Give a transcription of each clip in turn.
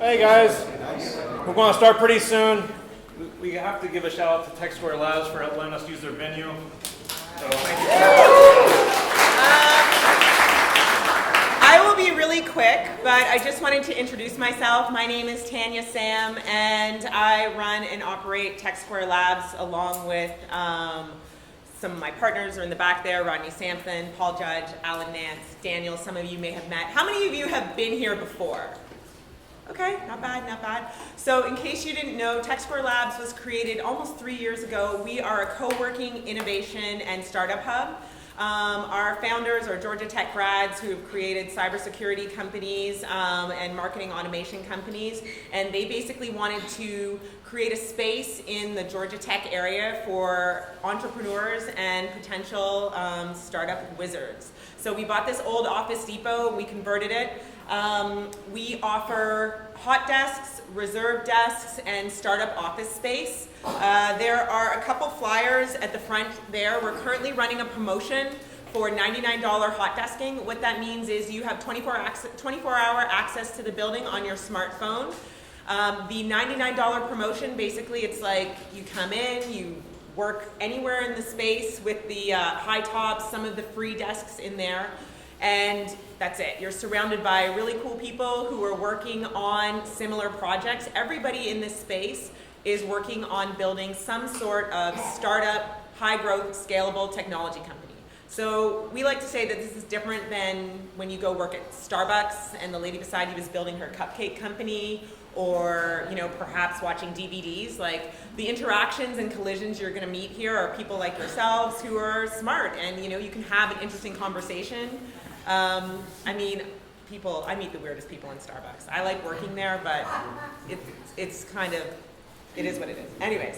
Hey guys, we're going to start pretty soon. We have to give a shout out to Tech Square Labs for letting us use their venue. So thank you. I will be really quick, but I just wanted to introduce myself. My name is Tanya Sam, and I run and operate Tech Square Labs along with some of my partners are in the back there, Rodney Sampson, Paul Judge, Alan Nance, Daniel, some of you may have met. How many of you have been here before? Okay, not bad, not bad. So in case you didn't know, Tech Square Labs was created almost 3 years ago. We are a co-working, innovation, and startup hub. Our founders are Georgia Tech grads who have created cybersecurity companies and marketing automation companies, and they basically wanted to create a space in the Georgia Tech area for entrepreneurs and potential startup wizards. So we bought this old Office Depot, we converted it. We offer hot desks, reserve desks, and startup office space. There are a couple flyers at the front there. We're currently running a promotion for $99 hot desking. What that means is you have 24-hour access to the building on your smartphone. The $99 promotion, basically it's like you come in, you work anywhere in the space with the high tops, some of the free desks in there, and that's it. You're surrounded by really cool people who are working on similar projects. Everybody in this space is working on building some sort of startup, high-growth, scalable technology company. So we like to say that this is different than when you go work at Starbucks and the lady beside you is building her cupcake company, or perhaps watching DVDs. Like, the interactions and collisions you're going to meet here are people like yourselves who are smart, and you can have an interesting conversation. I meet the weirdest people in Starbucks. I like working there, but it's kind of, it is what it is. Anyways,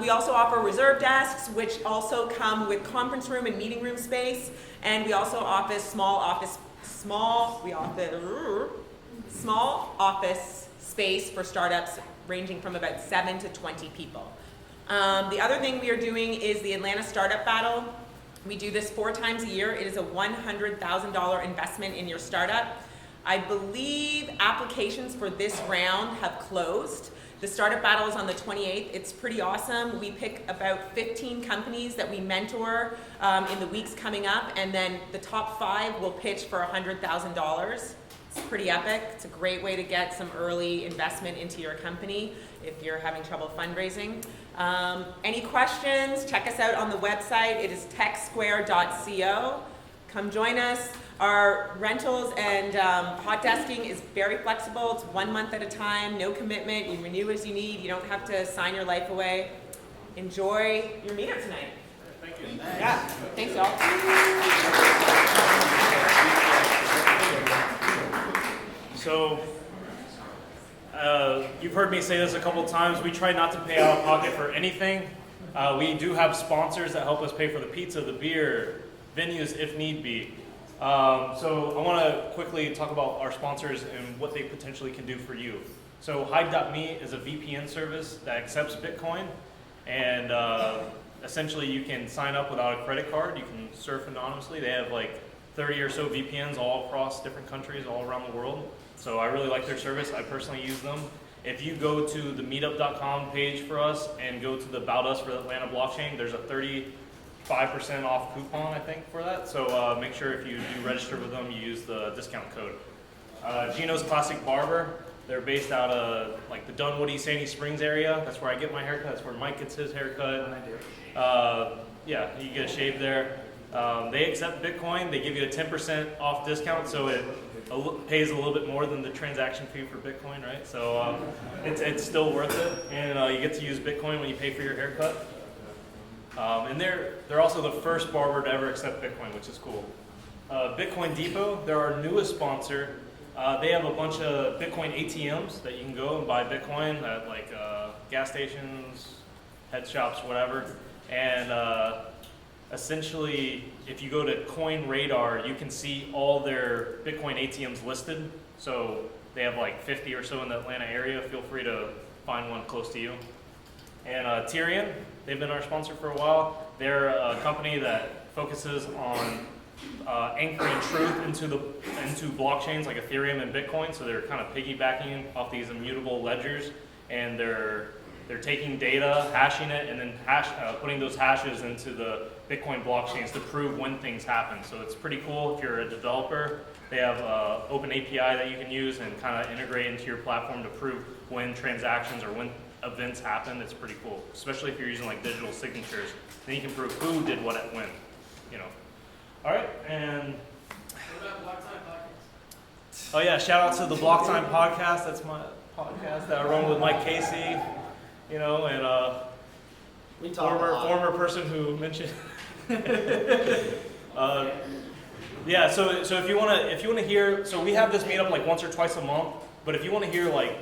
we also offer reserve desks, which also come with conference room and meeting room space, and we also offer small office space for startups ranging from about 7 to 20 people. The other thing we are doing is the Atlanta Startup Battle. We do this 4 times a year. It is a $100,000 investment in your startup. I believe applications for this round have closed. The startup battle is on the 28th. It's pretty awesome. We pick about 15 companies that we mentor in the weeks coming up, and then the top 5 will pitch for $100,000. It's pretty epic. It's a great way to get some early investment into your company if you're having trouble fundraising. Any questions? Check us out on the website. It is techsquare.co. Come join us. Our rentals and hot desking is very flexible. It's 1 month at a time, no commitment. You renew as you need. You don't have to sign your life away. Enjoy your meetup tonight. Thank you. Yeah. Thanks, y'all. So, you've heard me say this a couple times. We try not to pay out of pocket for anything. We do have sponsors that help us pay for the pizza, the beer, venues if need be. So I want to quickly talk about our sponsors and what they potentially can do for you. So Hide.me is a VPN service that accepts Bitcoin, and essentially you can sign up without a credit card. You can surf anonymously. They have like 30 or so VPNs all across different countries all around the world. So I really like their service. I personally use them. If you go to the meetup.com page for us and go to the About Us for the Atlanta Blockchain, there's a 35% off coupon, I think, for that. So make sure if you do register with them, you use the discount code. Gino's Classic Barber. They're based out of like the Dunwoody, Sandy Springs area. That's where I get my haircut. That's where Mike gets his haircut. Yeah, you get a shave there. They accept Bitcoin. They give you a 10% off discount, so it pays a little bit more than the transaction fee for Bitcoin, right? So it's still worth it, and you get to use Bitcoin when you pay for your haircut. And they're also the first barber to ever accept Bitcoin, which is cool. Bitcoin Depot, they're our newest sponsor. They have a bunch of Bitcoin ATMs that you can go and buy Bitcoin at like gas stations, head shops, whatever. And essentially, if you go to Coin Radar, you can see all their Bitcoin ATMs listed. So they have like 50 or so in the Atlanta area. Feel free to find one close to you. And Tyrion, they've been our sponsor for a while. They're a company that focuses on anchoring truth into blockchains like Ethereum and Bitcoin. So they're kind of piggybacking off these immutable ledgers, and they're taking data, hashing it, and then putting those hashes into the Bitcoin blockchains to prove when things happen. So it's pretty cool if you're a developer. They have open API that you can use and kind of integrate into your platform to prove when transactions or when events happen. It's pretty cool, especially if you're using like digital signatures. Then you can prove who did what at when, you know. All right, and What about Block Time Podcast? oh yeah, shout out to the Block Time Podcast. That's my podcast that I run with Mike Casey, you know, and We talk a lot. former person who mentioned. Yeah, so if you wanna hear, so we have this meetup like once or twice a month. But if you want to hear like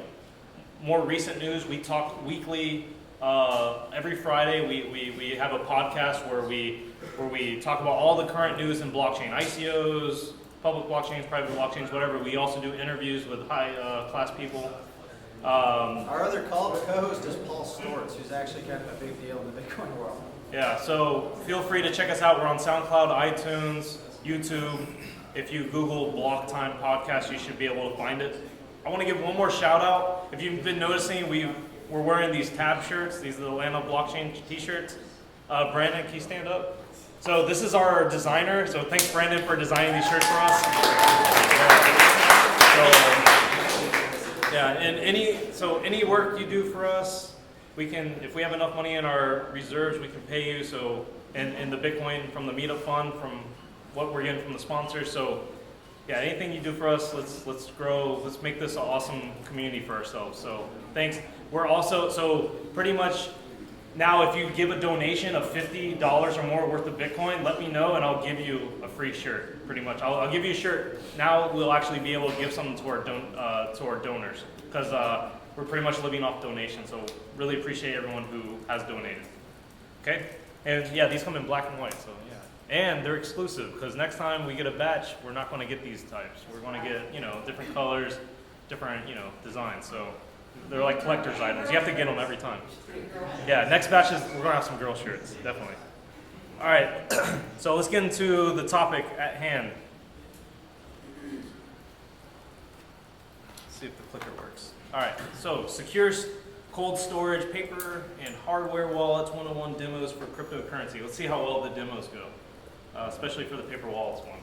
more recent news, we talk weekly. Every Friday we have a podcast where we talk about all the current news in blockchain, ICOs, public blockchains, private blockchains, whatever. We also do interviews with high class people. Our other co-host is Paul Stortz, who's actually kind of a big deal in the Bitcoin world. Yeah, so feel free to check us out. We're on SoundCloud, iTunes, YouTube. If you Google Block Time Podcast, you should be able to find it. I want to give one more shout out. If you've been noticing, we're wearing these tab shirts. These are the Atlanta Blockchain t-shirts. Brandon, can you stand up? So this is our designer. So thanks, Brandon, for designing these shirts for us. Yeah, and any work you do for us, we can, if we have enough money in our reserves, we can pay you. So and the Bitcoin from the meetup fund, from what we're getting from the sponsors. So yeah, anything you do for us, let's grow. Let's make this an awesome community for ourselves. So thanks. We're also, so pretty much now, if you give a donation of $50 or more worth of Bitcoin, let me know and I'll give you a free shirt. Pretty much, I'll give you a shirt. Now we'll actually be able to give something to our donors, because we're pretty much living off donations. So really appreciate everyone who has donated. Okay, and yeah, these come in black and white. So yeah. And they're exclusive, because next time we get a batch, we're not going to get these types. We're going to get, different colors, different, designs. So they're like collector's items. You have to get them every time. Yeah, next batch is, we're going to have some girl shirts, definitely. All right, so let's get into the topic at hand. Let's see if the clicker works. All right, so secure cold storage, paper, and hardware wallets 101 demos for cryptocurrency. Let's see how well the demos go. Especially for the paper wallets one.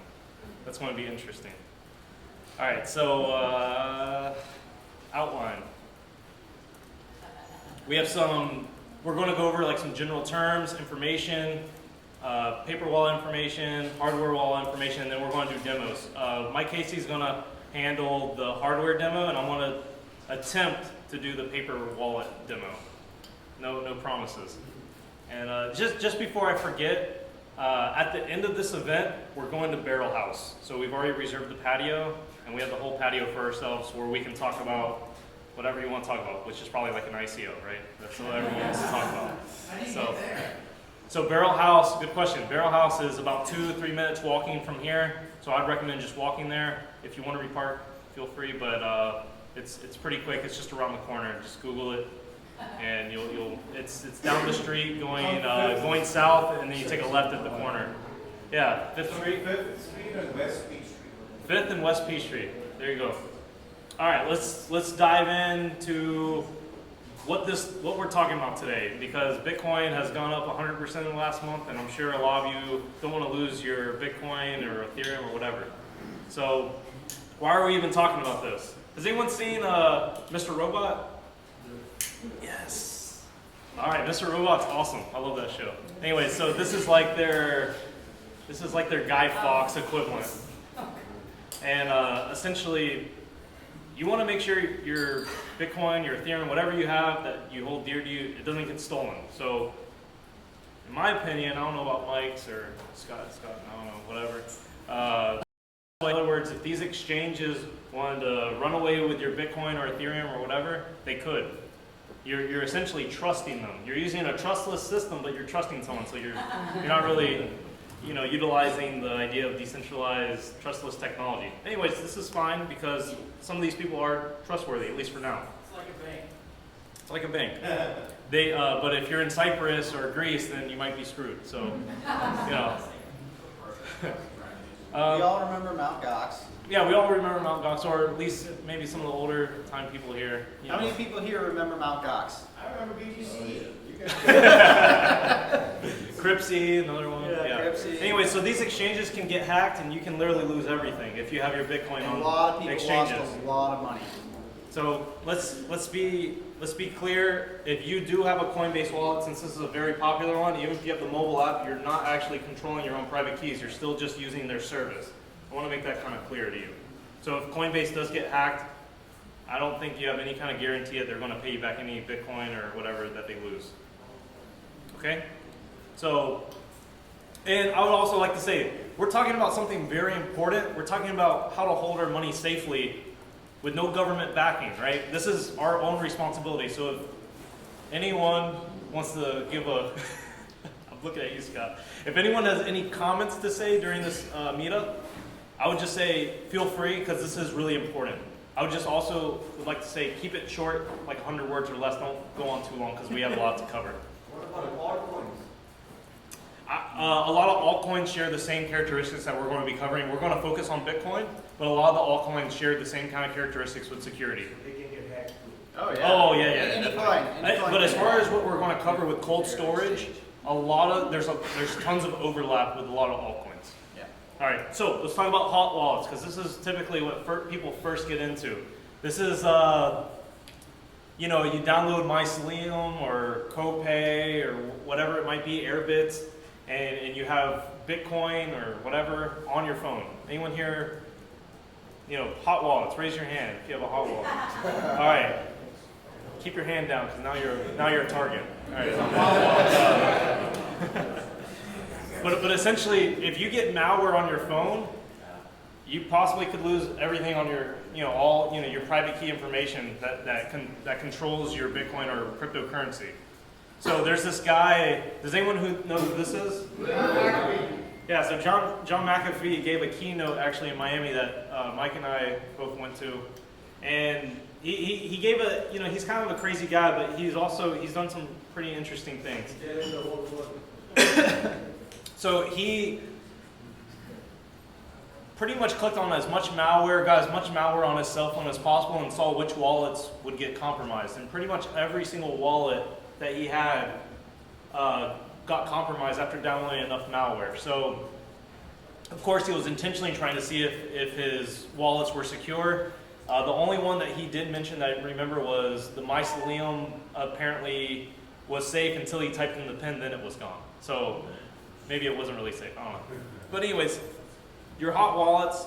That's going to be interesting. All right, so outline. We have we're going to go over like some general terms, information, paper wallet information, hardware wallet information, and then we're going to do demos. Mike Casey is going to handle the hardware demo, and I'm going to attempt to do the paper wallet demo. No promises. And just before I forget, at the end of this event, we're going to Barrel House. So we've already reserved the patio, and we have the whole patio for ourselves where we can talk about whatever you want to talk about, which is probably like an ICO, right? That's what everyone wants to talk about. So Barrel House, good question. Barrel House is about 2-3 minutes walking from here. So I'd recommend just walking there. If you want to repark, feel free, but it's pretty quick. It's just around the corner. Just Google it. And it's down the street going south, and then you take a left at the corner. Yeah, 5th Street? 5th Street and West P Street. 5th and West P Street. There you go. All right, let's dive into what we're talking about today, because Bitcoin has gone up 100% in the last month, and I'm sure a lot of you don't want to lose your Bitcoin or Ethereum or whatever. So why are we even talking about this? Has anyone seen Mr. Robot? Yes. All right, Mr. Robot's awesome. I love that show. Anyway, so this is like their Guy Fawkes equivalent. And essentially, you want to make sure your Bitcoin, your Ethereum, whatever you have that you hold dear to you, it doesn't get stolen. So, in my opinion, I don't know about Mike's or Scott, I don't know, whatever. In other words, if these exchanges wanted to run away with your Bitcoin or Ethereum or whatever, they could. You're essentially trusting them. You're using a trustless system, but you're trusting someone, so you're not really, utilizing the idea of decentralized, trustless technology. Anyways, this is fine because some of these people are trustworthy, at least for now. It's like a bank. It's like a bank. But if you're in Cyprus or Greece, then you might be screwed. So, We all remember Mount Gox. Yeah, we all remember Mt. Gox, or at least maybe some of the older time people here. You How know. many people here remember Mount Gox? I remember BGC. Cripsy, another one. Yeah, Cripsy. Anyway, so these exchanges can get hacked, and you can literally lose everything if you have your Bitcoin A on lot of people exchanges. lost a lot of money. So let's be clear. If you do have a Coinbase wallet, since this is a very popular one, even if you have the mobile app, you're not actually controlling your own private keys. You're still just using their service. I want to make that kind of clear to you. So if Coinbase does get hacked, I don't think you have any kind of guarantee that they're going to pay you back any Bitcoin or whatever that they lose. Okay? So, and I would also like to say, we're talking about something very important. We're talking about how to hold our money safely with no government backing, right? This is our own responsibility. So if anyone wants to give a, I'm looking at you, Scott. If anyone has any comments to say during this meetup, I would just say feel free, because this is really important. I would just also would like to say keep it short, like 100 words or less. Don't go on too long, because we have a lot to cover. What about altcoins? A lot of altcoins share the same characteristics that we're going to be covering. We're going to focus on Bitcoin, but a lot of the altcoins share the same kind of characteristics with security. They can get hacked too. Oh yeah. Oh, yeah, Any definitely. coin. Any coin. But as far as what we're going to cover with cold storage, there's tons of overlap with a lot of altcoins. Yeah. All right, so let's talk about hot wallets, because this is typically what people first get into. This is, you download Mycelium or Copay or whatever it might be, Airbits, and you have Bitcoin or whatever on your phone. Anyone here, hot wallets? Raise your hand if you have a hot wallet. All right, keep your hand down, because now you're a target. All right. But essentially, if you get malware on your phone, you possibly could lose everything on your, your private key information that controls your Bitcoin or cryptocurrency. So there's this guy. Does anyone know who this is? Yeah. So John McAfee gave a keynote actually in Miami that Mike and I both went to, and he gave he's kind of a crazy guy, but he's done some pretty interesting things. So he pretty much clicked on got as much malware on his cell phone as possible, and saw which wallets would get compromised. And pretty much every single wallet that he had got compromised after downloading enough malware. So, of course, he was intentionally trying to see if his wallets were secure. The only one that he did mention that I remember was the Mycelium apparently was safe until he typed in the PIN, then it was gone. So maybe it wasn't really safe, I don't know. But anyways, your hot wallets,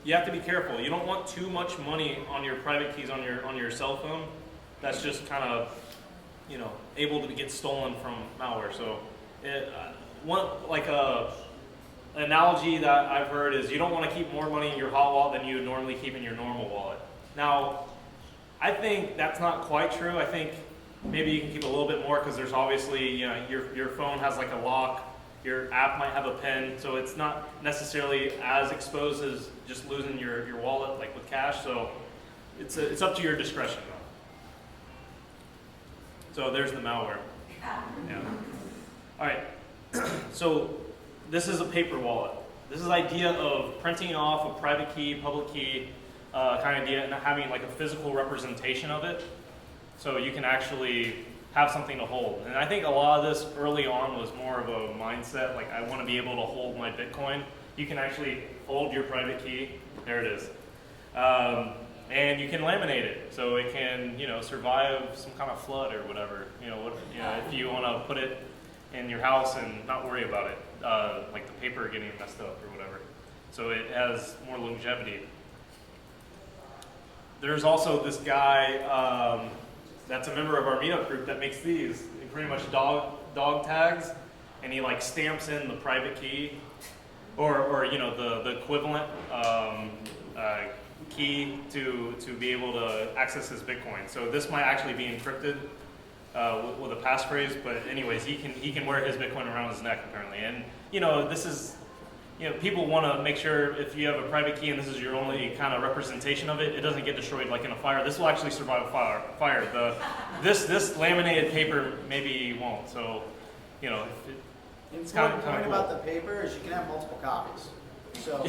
you have to be careful. You don't want too much money on your private keys on your cell phone. That's just kind of, able to get stolen from malware. So an analogy that I've heard is you don't want to keep more money in your hot wallet than you would normally keep in your normal wallet. Now, I think that's not quite true. I think maybe you can keep a little bit more, because there's obviously, your phone has like a lock, your app might have a PIN, so it's not necessarily as exposed as just losing your wallet like with cash. So it's up to your discretion though. So there's the malware. Yeah. All right. So this is a paper wallet. This is the idea of printing off a private key, public key kind of idea, and having like a physical representation of it, so you can actually have something to hold. And I think a lot of this early on was more of a mindset, like I want to be able to hold my Bitcoin. You can actually hold your private key. There it is. And you can laminate it, so it can, survive some kind of flood or whatever. If you want to put it in your house and not worry about it, like the paper getting messed up or whatever. So it has more longevity. There's also this guy that's a member of our meetup group that makes these. Pretty much dog tags, and he like stamps in the private key, or the equivalent key to be able to access his Bitcoin. So this might actually be encrypted with a passphrase, but anyways, he can wear his Bitcoin around his neck apparently. And this is, people want to make sure if you have a private key and this is your only kind of representation of it, it doesn't get destroyed like in a fire. This will actually survive a fire. This laminated paper maybe won't. So, it's kind of Important cool. about the paper is you can have multiple copies. So,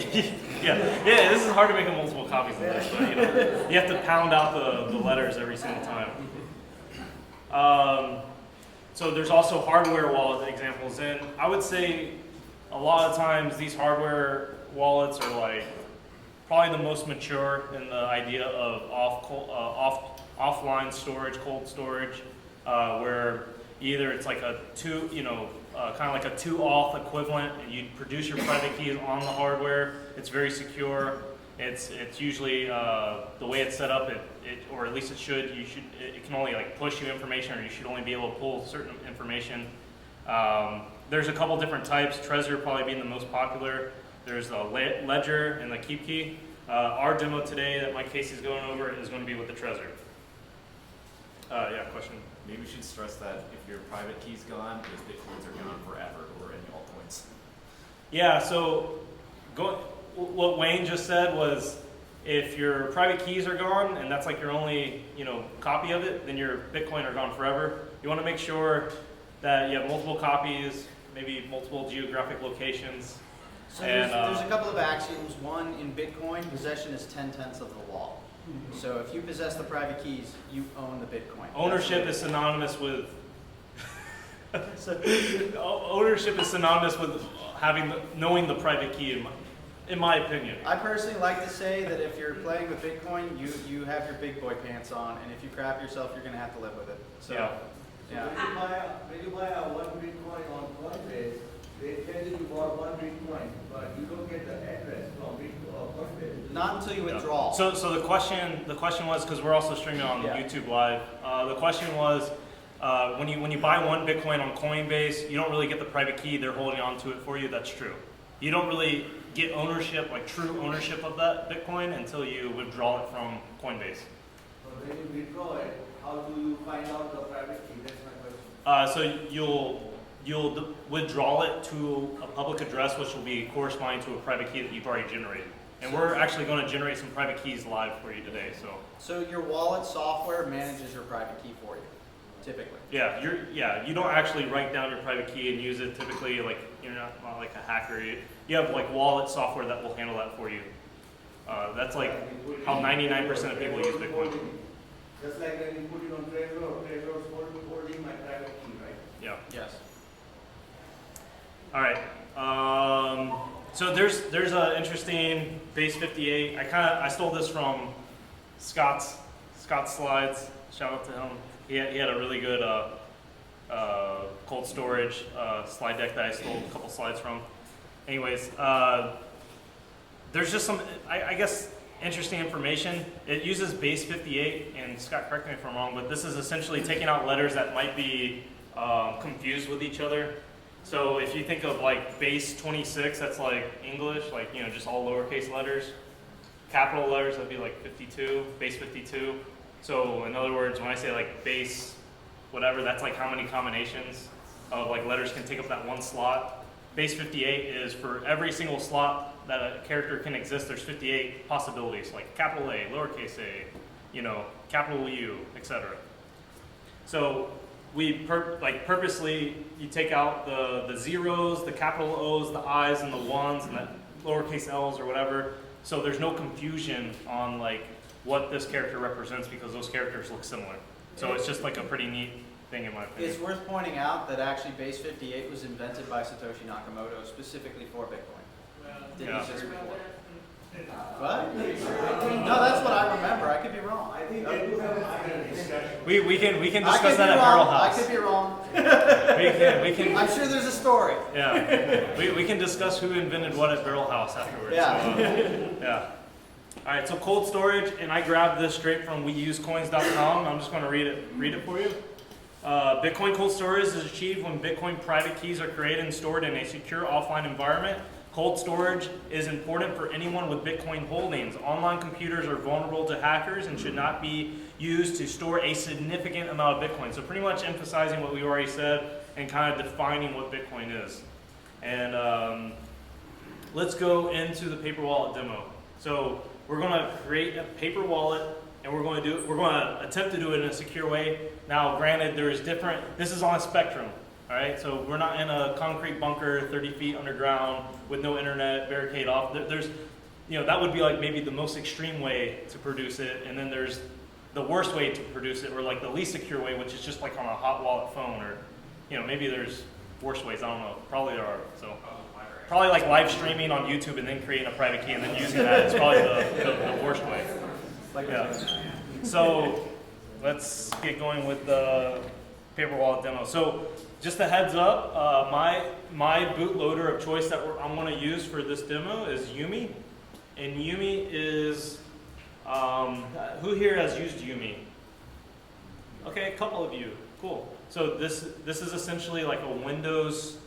Yeah, this is hard to make multiple copies of this, but you have to pound out the letters every single time. So there's also hardware wallet examples, and I would say a lot of times these hardware wallets are like probably the most mature in the idea of offline storage, cold storage, where either it's like a kind of like a 2-auth equivalent, and you produce your private keys on the hardware. It's very secure. It's usually the way it's set up. Or at least it should. It can only like push you information, or you should only be able to pull certain information. There's a couple different types. Trezor probably being the most popular. There's the Ledger and the KeepKey. Our demo today that Mike Casey's going over is going to be with the Trezor. Yeah, question. Maybe we should stress that if your private key's gone, those bitcoins are gone forever, or any altcoins. Yeah, so what Wayne just said was, if your private keys are gone and that's like your only copy of it, then your Bitcoin are gone forever. You want to make sure that you have multiple copies, maybe multiple geographic locations. so And, there's a couple of axioms. One, in Bitcoin, possession is 10/10 of the law. So if you possess the private keys, you own the Bitcoin. Ownership is synonymous with ownership is synonymous with knowing the private key. In my opinion. I personally like to say that if you're playing with Bitcoin, you have your big boy pants on, and if you crap yourself, you're going to have to live with it. So, Yeah. When you buy a 1 Bitcoin on Coinbase, they tell you bought 1 Bitcoin, but you don't get the address from Coinbase. Not until you withdraw. So the question was, because we're also streaming on Yeah. YouTube Live. The question was, when you buy 1 Bitcoin on Coinbase, you don't really get the private key. They're holding on to it for you. That's true. You don't really get ownership, like true ownership of that Bitcoin, until you withdraw it from Coinbase. So when you withdraw it, how do you find out the private key? That's my question. So you'll withdraw it to a public address, which will be corresponding to a private key that you've already generated. And we're actually going to generate some private keys live for you today. So your wallet software manages your private key for you, typically. Yeah, you don't actually write down your private key and use it. Typically, like you're not like a hacker. You have like wallet software that will handle that for you. That's like how 99% of people use Bitcoin. Just like when you put it on Trezor holding my private key, right? Yeah. Yes. All right. So there's an interesting base 58. I stole this from Scott's slides. Shout out to him. He had a really good cold storage slide deck that I stole a couple slides from. Anyways, there's just some I guess interesting information. It uses base 58, and Scott, correct me if I'm wrong, but this is essentially taking out letters that might be confused with each other. So if you think of like base 26, that's like English, like just all lowercase letters. Capital letters, that'd be like 52, base 52. So in other words, when I say like base whatever, that's like how many combinations of like letters can take up that one slot. Base 58 is for every single slot that a character can exist, there's 58 possibilities, like capital A, lowercase a, capital U, etc. So we purposely, you take out the zeros, the capital O's, the I's, and the ones, and the lowercase L's or whatever. So there's no confusion on like what this character represents, because those characters look similar. So it's just like a pretty neat thing in my opinion. It's worth pointing out that actually base 58 was invented by Satoshi Nakamoto specifically for Bitcoin. Didn't Yeah. exist before. What? No, that's what I remember. I could be wrong. I think they do have a discussion. We can I discuss could that be at Barrel wrong. I House. could be wrong. We can I'm sure there's a story. yeah. We can discuss who invented what at Barrel House afterwards. Yeah. So, yeah. All right, so cold storage, and I grabbed this straight from weusecoins.com. I'm just going to read it for you. Bitcoin cold storage is achieved when Bitcoin private keys are created and stored in a secure offline environment. Cold storage is important for anyone with Bitcoin holdings. Online computers are vulnerable to hackers and should not be used to store a significant amount of Bitcoin. So pretty much emphasizing what we already said and kind of defining what Bitcoin is. And let's go into the paper wallet demo. So we're going to create a paper wallet, and we're going to attempt to do it in a secure way. Now, granted, this is on a spectrum. All right, so we're not in a concrete bunker 30 feet underground with no internet, barricade off. There's, that would be like maybe the most extreme way to produce it, and then there's the worst way to produce it, or like the least secure way, which is just like on a hot wallet phone, or maybe there's worse ways. I don't know. Probably there are. So probably like live streaming on YouTube and then creating a private key and then using that is probably the worst way. Yeah. So let's get going with the paper wallet demo. So just a heads up, my bootloader of choice that I'm going to use for this demo is Yumi, and Yumi is who here has used Yumi? Okay, a couple of you. Cool. So this is essentially like a Windows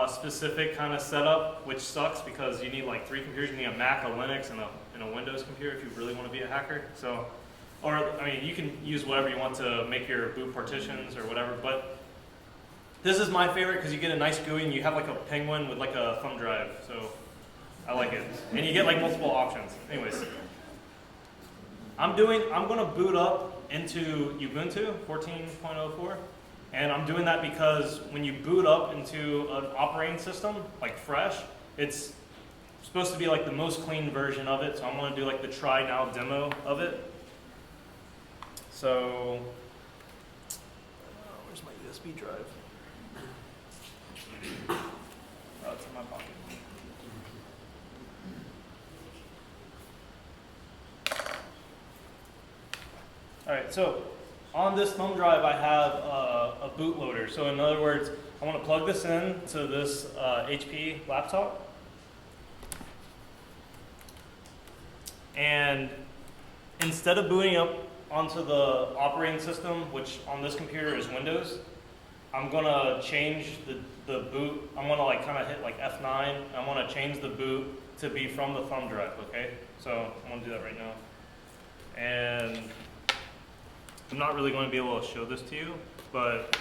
specific kind of setup, which sucks because you need like 3 computers. You need a Mac, a Linux, and a Windows computer if you really want to be a hacker. So, you can use whatever you want to make your boot partitions or whatever. But this is my favorite because you get a nice GUI and you have like a penguin with like a thumb drive. So I like it, and you get like multiple options. Anyways, I'm going to boot up into Ubuntu 14.04. And I'm doing that because when you boot up into an operating system, like fresh, it's supposed to be like the most clean version of it. So I'm going to do like the try now demo of it. So, where's my USB drive? Oh, it's in my pocket. All right, so on this thumb drive, I have a bootloader. So in other words, I want to plug this in to this HP laptop. And instead of booting up onto the operating system, which on this computer is Windows, I'm going to change the boot. I'm going to like kind of hit like F9. And I'm going to change the boot to be from the thumb drive, okay? So I'm going to do that right now. And I'm not really going to be able to show this to you, but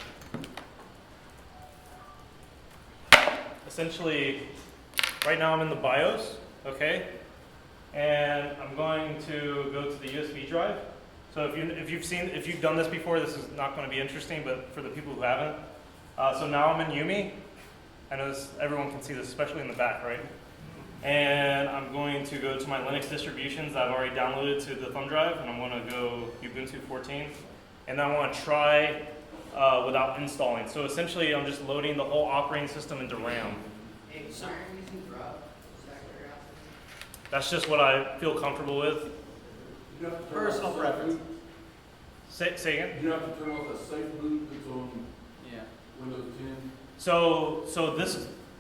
essentially, right now I'm in the BIOS, okay? And I'm going to go to the USB drive. So if you've done this before, this is not going to be interesting, but for the people who haven't. So now I'm in Yumi. I know everyone can see this, especially in the back, right? And I'm going to go to my Linux distributions that I've already downloaded to the thumb drive, and I'm going to go Ubuntu 14. And then I want to try without installing. So essentially, I'm just loading the whole operating system into RAM. That's just what I feel comfortable with. Personal preference. Say again? You have to turn off that safe boot that's on Yeah. Windows 10.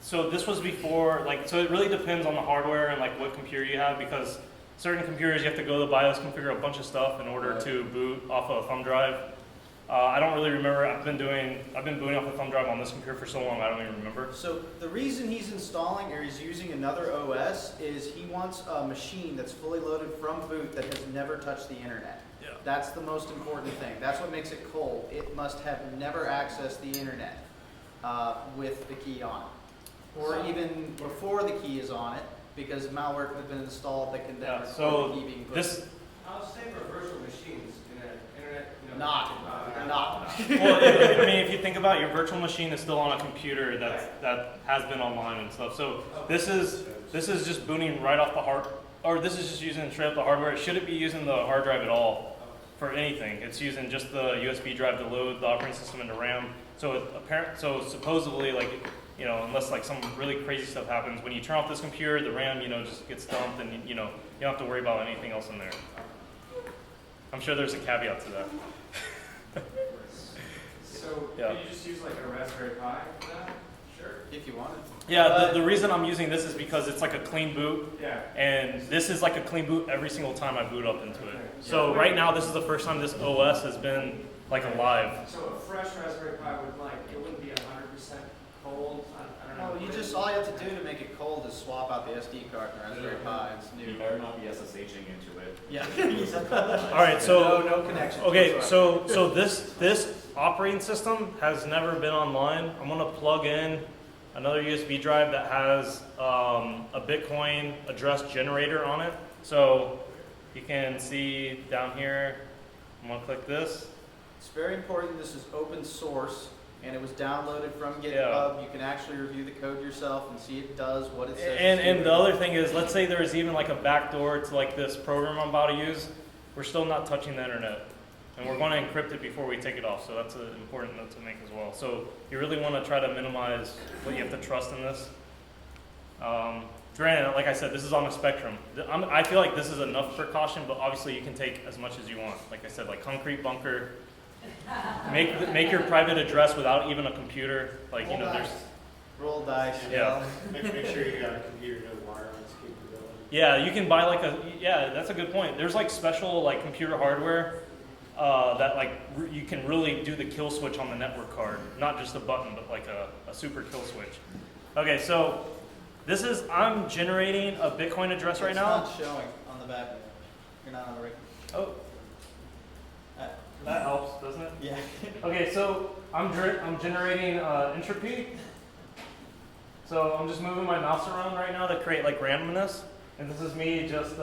So this was before, so it really depends on the hardware and like what computer you have, because certain computers you have to go to the BIOS, configure a bunch of stuff in order to boot off of a thumb drive. I don't really remember. I've been booting off a thumb drive on this computer for so long I don't even remember. So the reason he's installing or he's using another OS is he wants a machine that's fully loaded from boot that has never touched the internet. Yeah. That's the most important thing. That's what makes it cold. It must have never accessed the internet with the key on it. Or even before the key is on it, because malware could have been installed that can then record So the key being put. this. How safe are virtual machines in an internet? Not. Well, if you think about it, your virtual machine is still on a computer that has been online and stuff. So this is just booting right off the this is just using straight up the hardware. It shouldn't be using the hard drive at all for anything. It's using just the USB drive to load the operating system into RAM. So supposedly, unless some really crazy stuff happens, when you turn off this computer, the RAM, just gets dumped, and you don't have to worry about anything else in there. I'm sure there's a caveat to that. So Yeah. could you just use like a Raspberry Pi for that? Sure. If you wanted. Yeah, the reason I'm using this is because it's like a clean boot, Yeah. and this is like a clean boot every single time I boot up into it. So right now, this is the first time this OS has been alive. So a fresh Raspberry Pi it wouldn't be 100% cold. I don't know. No, all you have to do to make it cold is swap out the SD card in the Raspberry Pi. It's You new. better not be SSHing into it. Yeah. All right, so no connection. okay, whatsoever. so this operating system has never been online. I'm gonna plug in another USB drive that has a Bitcoin address generator on it. So you can see down here. I'm gonna click this. It's very important this is open source and it was downloaded from GitHub. Yeah. You can actually review the code yourself and see it does what it says. And the other thing is, let's say there's even like a backdoor to like this program I'm about to use, we're still not touching the internet. And we're going to encrypt it before we take it off, so that's an important note to make as well. So you really want to try to minimize what you have to trust in this. Granted, like I said, this is on a spectrum. I feel like this is enough precaution, but obviously you can take as much as you want. Like I said, like concrete bunker, make your private address without even a computer. Like, you know, there's, Roll dice. yeah. Make sure you got a computer, no wireless capability. Yeah, you can buy like yeah, that's a good point. There's like special like computer hardware that like you can really do the kill switch on the network card. Not just a button, but like a super kill switch. Okay, so I'm generating a Bitcoin address right It's now. not showing on the back. You're not on the right. Oh, that helps, doesn't it? Yeah. Okay, so I'm generating entropy. So I'm just moving my mouse around right now to create like randomness. And this is me just,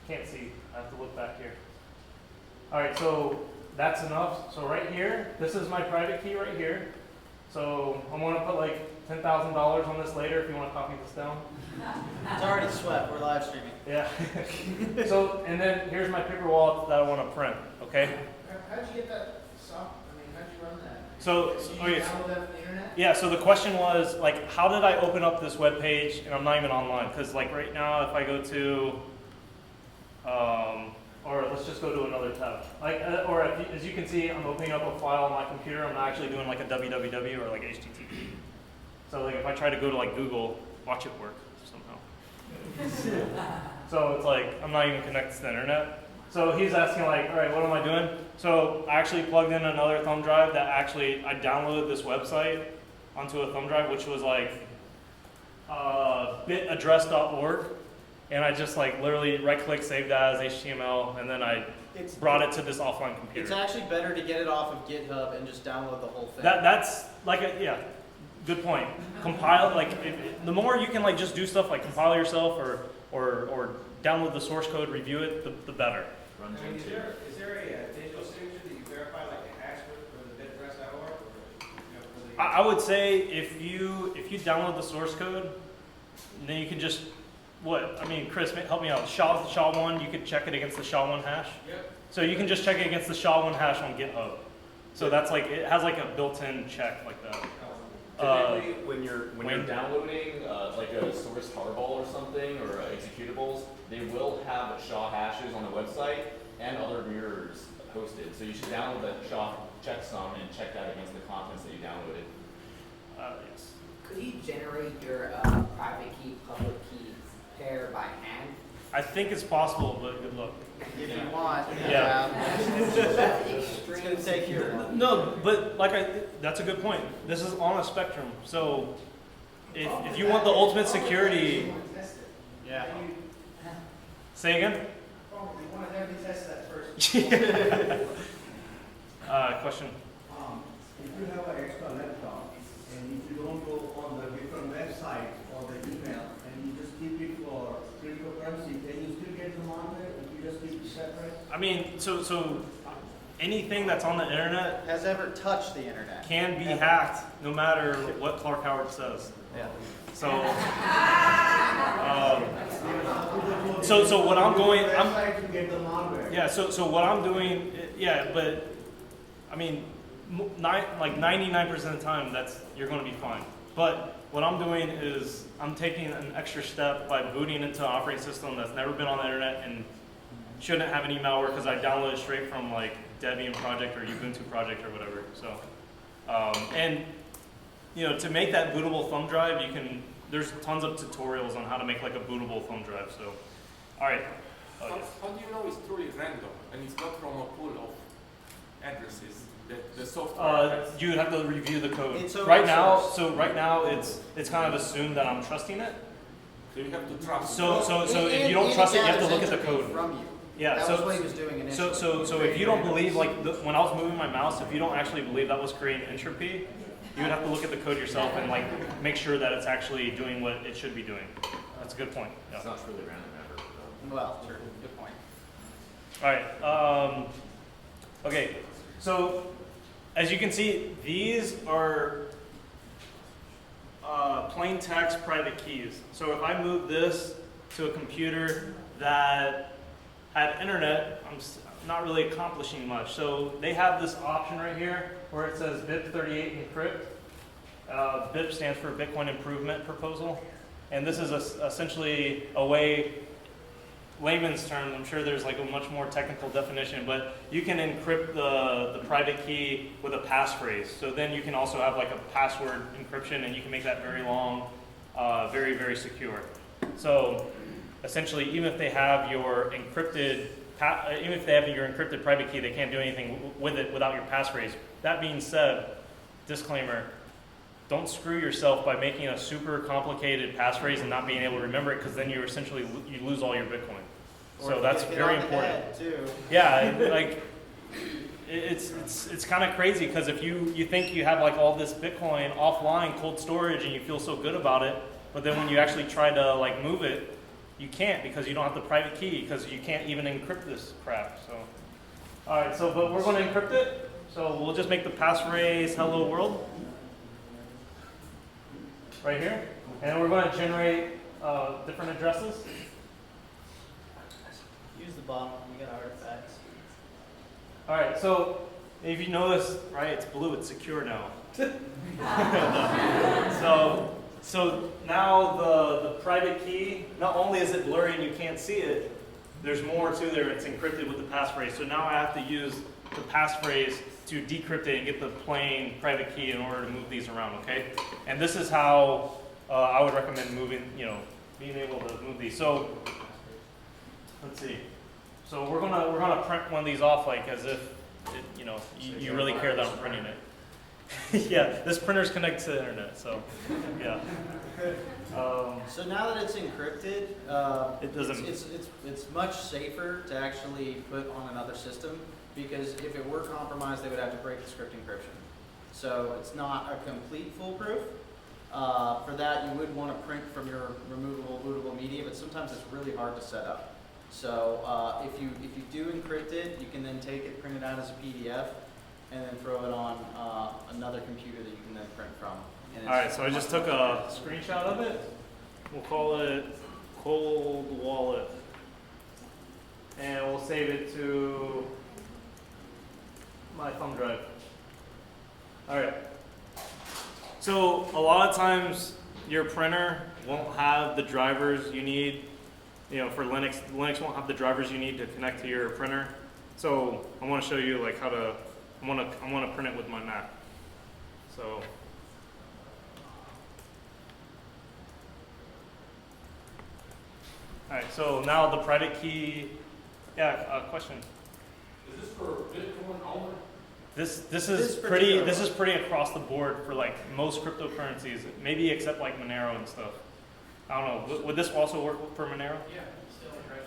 can't see, I have to look back here. All right, so that's enough. So right here, this is my private key right here. So I'm gonna put like $10,000 on this later if you wanna copy this down. It's already swept. We're live streaming. Yeah. So, and then here's my paper wallet that I wanna print, okay? How'd you get that soft, how'd you run that? So, Did you download that from the internet? yeah, so the question was, like, how did I open up this web page and I'm not even online? Because, like, right now, if I go to, or let's just go to another tab. Like, or if you, as you can see, I'm opening up a file on my computer. I'm not actually doing like a www or like HTTP. So, like, if I try to go to like Google, watch it work somehow. So it's like I'm not even connected to the internet. So he's asking like, all right, what am I doing? So I actually plugged in another thumb drive that actually, I downloaded this website onto a thumb drive, which was like bitaddress.org. And I just like literally right click, saved as HTML, and then I It's brought it to this offline It's computer. actually better to get it off of GitHub and just download the whole thing. That's like, yeah, good point. Compile, like, the more you can like just do stuff like compile yourself or download the source code, review it, the better. Run I mean, Gen 2. is there a digital signature that you verify like a hash with the bitaddress.org? Or, I would say if you download the source code, then you can just, Chris, help me out. SHA-1, you could check it against the SHA-1 hash. Yep. So you can just check it against the SHA-1 hash on GitHub. So that's like, it has like a built-in check like that. Typically, when you're when- downloading like a source tarball or something or executables, they will have SHA hashes on the website and other mirrors hosted. So you should download that SHA checksum and check that against the contents that you downloaded. Yes. Could you generate your private key, public key pair by hand? I think it's possible, but good luck. If you want. Yeah. It's gonna take you. No, but that's a good point. This is on a spectrum. So if you want the ultimate security, Yeah. say again? You want to have me test that first. Question. If you have an extra laptop and if you don't go on the different websites or the email and you just keep it for cryptocurrency, can you still get them on there if you just keep it separate? I mean, so anything that's on the internet Has ever touched the internet? can be hacked, no matter what Clark Howard says. Yeah. So, so what I'm going, Website to get them on there. yeah. So what I'm doing, yeah. But I mean, like 99% of the time, you're going to be fine. But what I'm doing is I'm taking an extra step by booting into an operating system that's never been on the internet and shouldn't have any malware because I downloaded straight from like Debian project or Ubuntu project or whatever. So, and you know, to make that bootable thumb drive, there's tons of tutorials on how to make like a bootable thumb drive. So, all right. Oh, yes. How do you know it's truly random and it's not from a pool of addresses that the software has? You would have to review the code. It's open Right now, source. so right now it's kind of assumed that I'm trusting it. So you have to trust. So if And- you don't and trust it, you have to gathers look at the entropy code. From you. Yeah. That So was what he was doing initially. so if you don't believe like when I was moving my mouse, if you don't actually believe that was creating entropy, you would have to look at the code yourself and like make sure that it's actually doing what it should be doing. That's a good point. Yeah. It's not truly random ever. Well, true. Good point. All right. Okay. So, as you can see, these are plain text private keys. So if I move this to a computer that had internet, I'm not really accomplishing much. So they have this option right here where it says BIP38 encrypt. BIP stands for Bitcoin Improvement Proposal. And this is essentially a way, layman's terms, I'm sure there's like a much more technical definition, but you can encrypt the private key with a passphrase. So then you can also have like a password encryption, and you can make that very long, very, very secure. So essentially, even if they have your encrypted private key, they can't do anything with it without your passphrase. That being said, disclaimer, don't screw yourself by making a super complicated passphrase and not being able to remember it, because then you essentially you lose all your Bitcoin. So that's very important. Too. Yeah, like it's kind of crazy, because if you think you have like all this Bitcoin offline, cold storage, and you feel so good about it, but then when you actually try to like move it, you can't, because you don't have the private key, because you can't even encrypt this crap. So, all right, so but we're going to encrypt it. So we'll just make the passphrase "Hello World" right here, and we're going to generate different addresses. Use the bottom, you got artifacts. All right, so if you notice, right, it's blue, it's secure now. So now the private key, not only is it blurry and you can't see it, there's more to there. It's encrypted with the passphrase. So now I have to use the passphrase to decrypt it and get the plain private key in order to move these around, okay? And this is how I would recommend moving, being able to move these. So let's see. So we're gonna print one of these off like as if you really care that I'm printing it. Yeah, this printer's connected to the internet, so yeah. So now that it's encrypted, It doesn't- it's much safer to actually put on another system, because if it were compromised, they would have to break the script encryption. So it's not a complete foolproof. For that, you would want to print from your removable bootable media, but sometimes it's really hard to set up. So if you do encrypt it, you can then take it, print it out as a PDF, and then throw it on another computer that you can then print from. And All right, so I just took a screenshot of it. We'll call it Cold Wallet, and we'll save it to my thumb drive. All right. So a lot of times your printer won't have the drivers you need. For Linux, Linux won't have the drivers you need to connect to your printer. So I want to show you like how to. I want to print it with my Mac. So. All right. So now the private key. Yeah. Question. Is this for Bitcoin only? This is pretty across the board for like most cryptocurrencies, maybe except like Monero and stuff. I don't know. Would this also work for Monero? Yeah, still right.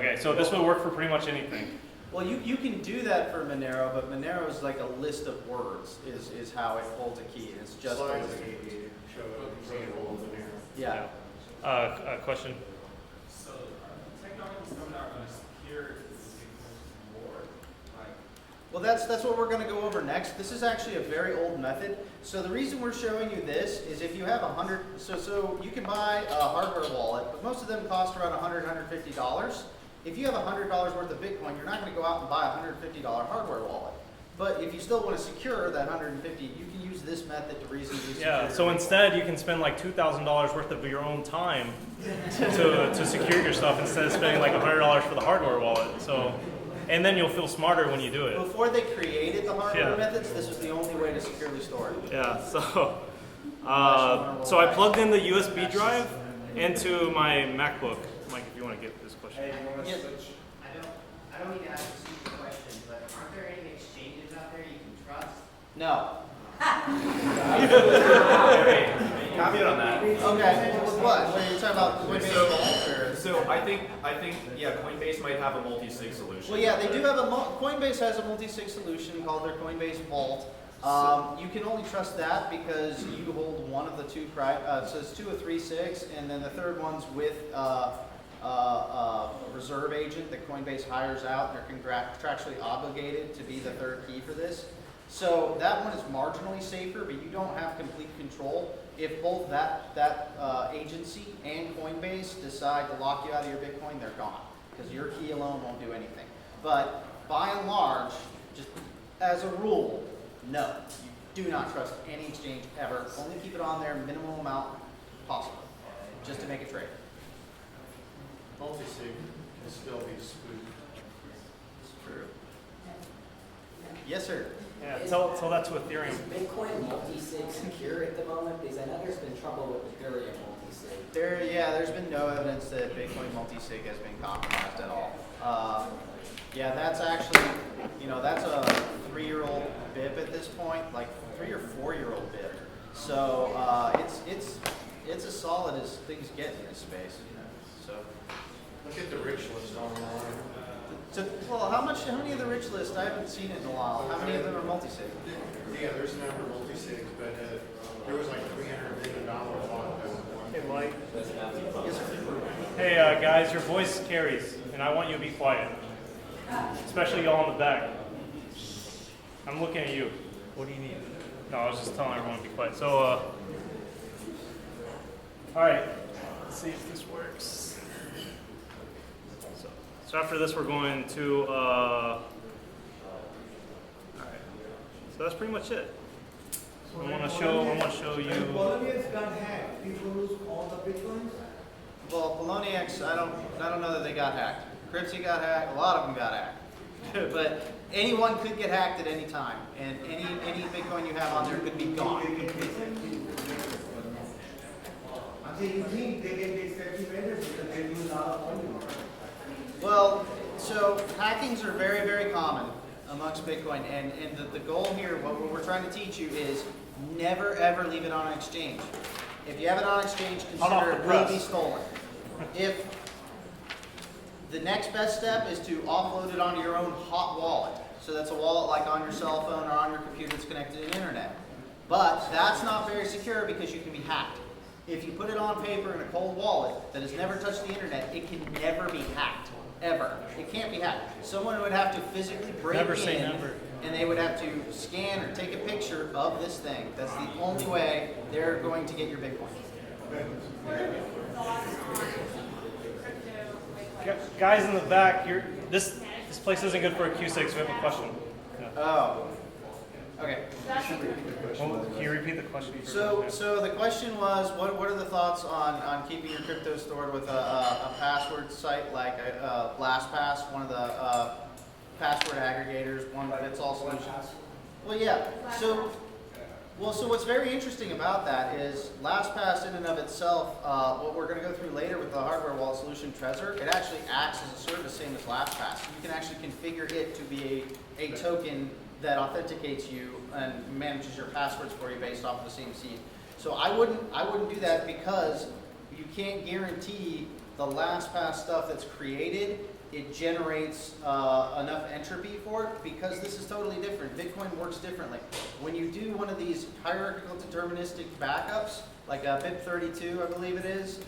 Okay, so this would work for pretty much anything. Well, you can do that for Monero, but Monero is like a list of words is how it holds a key, and it's just a list of words. Yeah. Question. So, technologies coming out going to secure more, like, Well, that's what we're going to go over next. This is actually a very old method. So the reason we're showing you this is if you have 100, so you can buy a hardware wallet, but most of them cost around $100, $150. If you have $100 worth of Bitcoin, you're not going to go out and buy a $150 hardware wallet. But if you still want to secure that 150, you can use this method to reasonably secure. Yeah. So your instead, you can spend like $2,000 worth of your own time to secure your stuff instead of spending like $100 for the hardware wallet. So. And then you'll feel smarter when you do it. Before they created the hardware Yeah. methods, this was the only way to securely store it. Yeah. So I plugged in the USB drive into my MacBook. Mike, if you want to get this question. Yes. I don't need to ask a stupid question, but aren't there any exchanges out there you can trust? No. Comment on that. Okay. What are you talking about? Coinbase Vault or? So I think yeah, Coinbase might have a multi-sig solution. Well, yeah, they do have Coinbase has a multi-sig solution called their Coinbase Vault. You can only trust that because you hold one of the two so it's 2 or 3 SIGs, and then the third one's with reserve agent that Coinbase hires out. They're contractually obligated to be the third key for this. So that one is marginally safer, but you don't have complete control. If both that agency and Coinbase decide to lock you out of your Bitcoin, they're gone, because your key alone won't do anything. But by and large, just as a rule, no, you do not trust any exchange ever. Only keep it on there minimum amount possible, just to make a trade. Multi-sig can still be spoofed. It's true. Yes, sir. Yeah, tell that to Ethereum. Is Bitcoin multi-sig secure at the moment? Because I know there's been trouble with Ethereum multi-sig. There's been no evidence that Bitcoin multi-sig has been compromised at all. Yeah, that's actually, that's a 3-year-old BIP at this point, like 3 or 4-year-old BIP. So it's as solid as things get in this space, So. Look at the rich list online. Well, how many of the rich list? I haven't seen it in a while. How many of them are multi-sig? Yeah, there's a number of multi-sigs, but there was like $300 million on that. Hey, Mike. Yes, sir. Hey, guys, your voice carries, and I want you to be quiet. Especially y'all in the back. I'm looking at you. What do you need? No, I was just telling everyone to be quiet. So, all right, let's see if this works. So after this, we're going to, all right. So that's pretty much it. I want to show you. Poloniex got hacked. People lose all the Bitcoins. Well, Poloniex, I don't know that they got hacked. Cryptsy got hacked. A lot of them got hacked. But anyone could get hacked at any time, and any Bitcoin you have on there could be gone. I'm saying you think they can get speculated because they lose a lot of money. Well, so hackings are very, very common amongst Bitcoin, and the goal here, what we're trying to teach you is never ever leave it on an exchange. If you have it on an exchange, consider it will be stolen. If the next best step is to offload it onto your own hot wallet. So that's a wallet like on your cell phone or on your computer that's connected to the internet. But that's not very secure because you can be hacked. If you put it on paper in a cold wallet that has never touched the internet, it can never be hacked. Ever. It can't be hacked. Someone would have to physically break Never say in, never. and they would have to scan or take a picture of this thing. That's the only way they're going to get your Bitcoin. Guys in the back, this place isn't good for a Q6. We have a question. Yeah. Oh. Okay. Well, can you repeat the question? So the question was, what are the thoughts on keeping your crypto stored with a password site like LastPass, one of the password aggregators, one fits all solution? Well, yeah. So what's very interesting about that is LastPass in and of itself, what we're going to go through later with the hardware wallet solution Trezor, it actually acts as a service same as LastPass. You can actually configure it to be a token that authenticates you and manages your passwords for you based off of the same seed. So I wouldn't do that because you can't guarantee the LastPass stuff that's created, it generates enough entropy for it, because this is totally different. Bitcoin works differently. When you do one of these hierarchical deterministic backups, like a BIP32, I believe it is,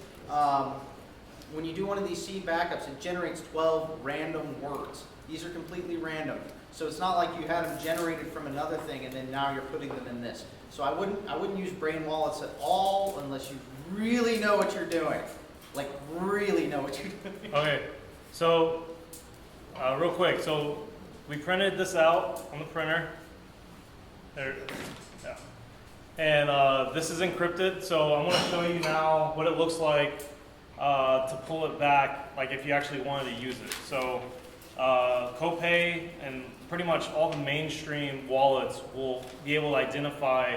when you do one of these seed backups, it generates 12 random words. These are completely random. So it's not like you had them generated from another thing and then now you're putting them in this. So I wouldn't use brain wallets at all unless you really know what you're doing. Like really know what you're doing. Okay, so real quick, so we printed this out on the printer. There, yeah. And this is encrypted, so I'm going to show you now what it looks like to pull it back, like if you actually wanted to use it. So Copay and pretty much all the mainstream wallets will be able to identify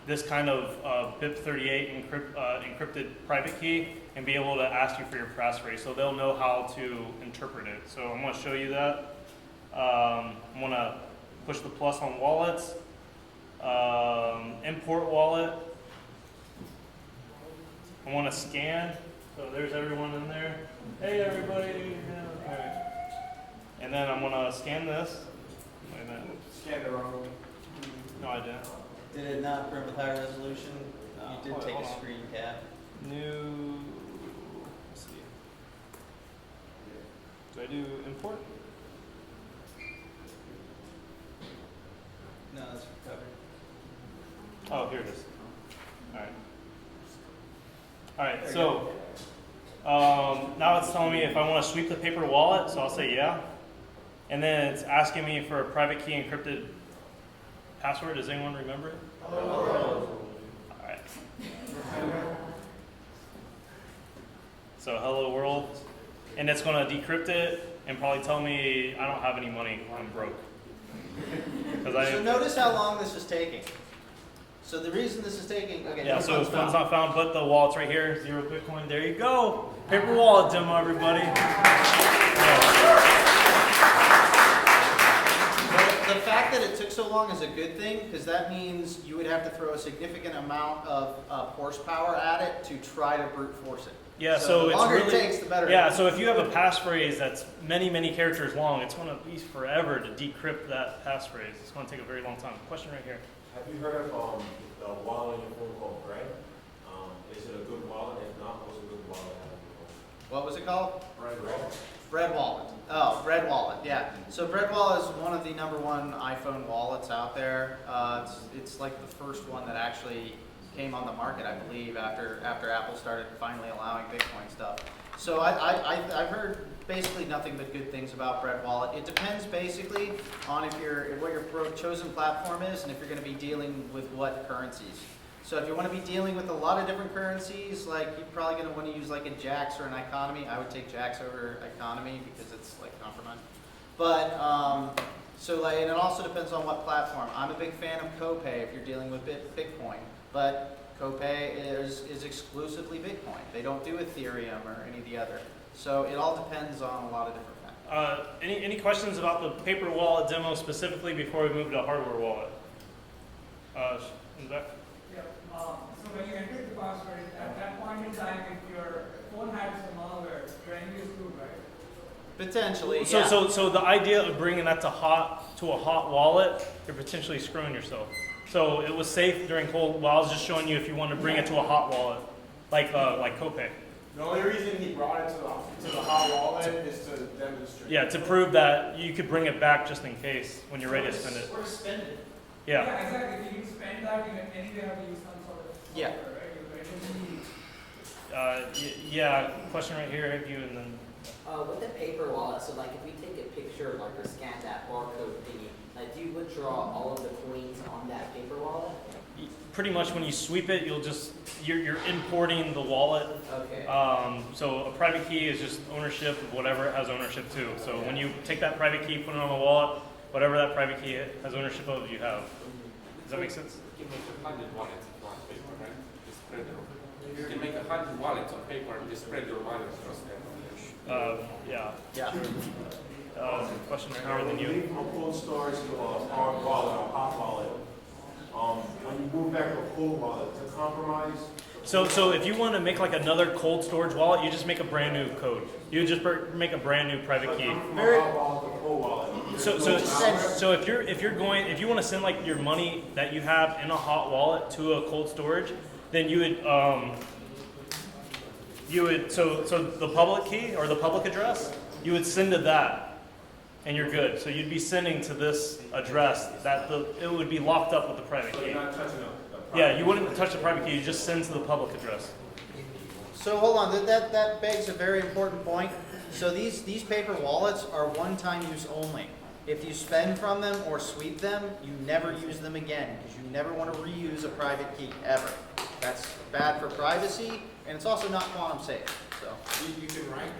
this kind of BIP38 encrypted private key and be able to ask you for your passphrase. So they'll know how to interpret it. So I'm going to show you that. I'm going to push the plus on wallets. Import wallet. I want to scan. So there's everyone in there. Hey everybody. Yeah, okay. And then I'm going to scan this. Wait a minute. Scan the wrong one. No, I didn't. Did it not print with high resolution? No. You did take a screen cap. New. Let's see. Should I do import? No, that's covered. Oh, here it is. All right. All right. So now it's telling me if I want to sweep the paper wallet. So I'll say yeah, and then it's asking me for a private key encrypted password. Does anyone remember it? All right. So hello world, and it's going to decrypt it and probably tell me I don't have any money. I'm broke. So notice how long this is taking. So the reason this is taking, okay. Yeah, no so funds funds found. not found, but the wallet's right here, 0 Bitcoin. There you go. Paper wallet demo, everybody. The fact that it took so long is a good thing, because that means you would have to throw a significant amount of horsepower at it to try to brute force it. Yeah, so the it's longer really, it takes, the better. yeah, so if you have a passphrase that's many, many characters long, it's going to be forever to decrypt that passphrase. It's going to take a very long time. Question right here. Have you heard of the wallet on your phone called Bread? Is it a good wallet? If not, what's a good wallet to have on your phone? What was it called? Bread. Bread Wallet. Oh, Bread Wallet, yeah. So Bread Wallet is one of the #1 iPhone wallets out there. It's like the first one that actually came on the market, I believe, after Apple started finally allowing Bitcoin stuff. So I've heard basically nothing but good things about Bread Wallet. It depends basically on what your chosen platform is and if you're going to be dealing with what currencies. So if you want to be dealing with a lot of different currencies, like you're probably going to want to use like a Jax or an Economy. I would take Jax over Economy because it's like compromise. But and it also depends on what platform. I'm a big fan of Copay if you're dealing with Bitcoin, but Copay is exclusively Bitcoin. They don't do Ethereum or any of the other. So it all depends on a lot of different factors. Any questions about the paper wallet demo specifically before we move to hardware wallet? In the back? Yeah, so when you enter the password, at that point in time, if your phone has some malware, your enemy is screwed, right? Potentially, So, yeah. so the idea of bringing that to a hot wallet, you're potentially screwing yourself. So it was safe during cold. Well, I was just showing you if you want to bring it to a hot wallet, like Copay. The only reason he brought it to the hot wallet is to demonstrate. Yeah, to prove that you could bring it back just in case when you're ready to spend it. Or spend it. Yeah. Yeah, exactly. If you spend that, you anyway have to use some sort of Yeah. software, right? Yeah. Question right here, have you, and then. With the paper wallet, so like if we take a picture like or scan that barcode thingy, like do you withdraw all of the coins on that paper wallet? Pretty much when you sweep it, you're importing the wallet. Okay. So a private key is just ownership of whatever it has ownership to. So when you take that private key, put it on the wallet, whatever that private key has ownership of, you have. Does that make sense? You can make 100 wallets on paper, right? Just spread them. You can make 100 wallets on paper and just spread your wallets across them. Yeah. Yeah. Question right Now, here, when then you you. leave from cold storage to a hard wallet or hot wallet, when you move back to a cold wallet, to compromise. So if you want to make like another cold storage wallet, you just make a brand new code. You just make a brand new private key. From a hot wallet to a cold wallet. So if you want to send like your money that you have in a hot wallet to a cold storage, then you would so the public key or the public address, you would send to that, and you're good. So you'd be sending to this address that it would be locked up with the private So key. you're not touching a Yeah, you wouldn't touch the private key. You just send to the public address. So hold on, that begs a very important point. So these paper wallets are one-time use only. If you spend from them or sweep them, you never use them again because you never want to reuse a private key ever. That's bad for privacy and it's also not quantum safe. So You can write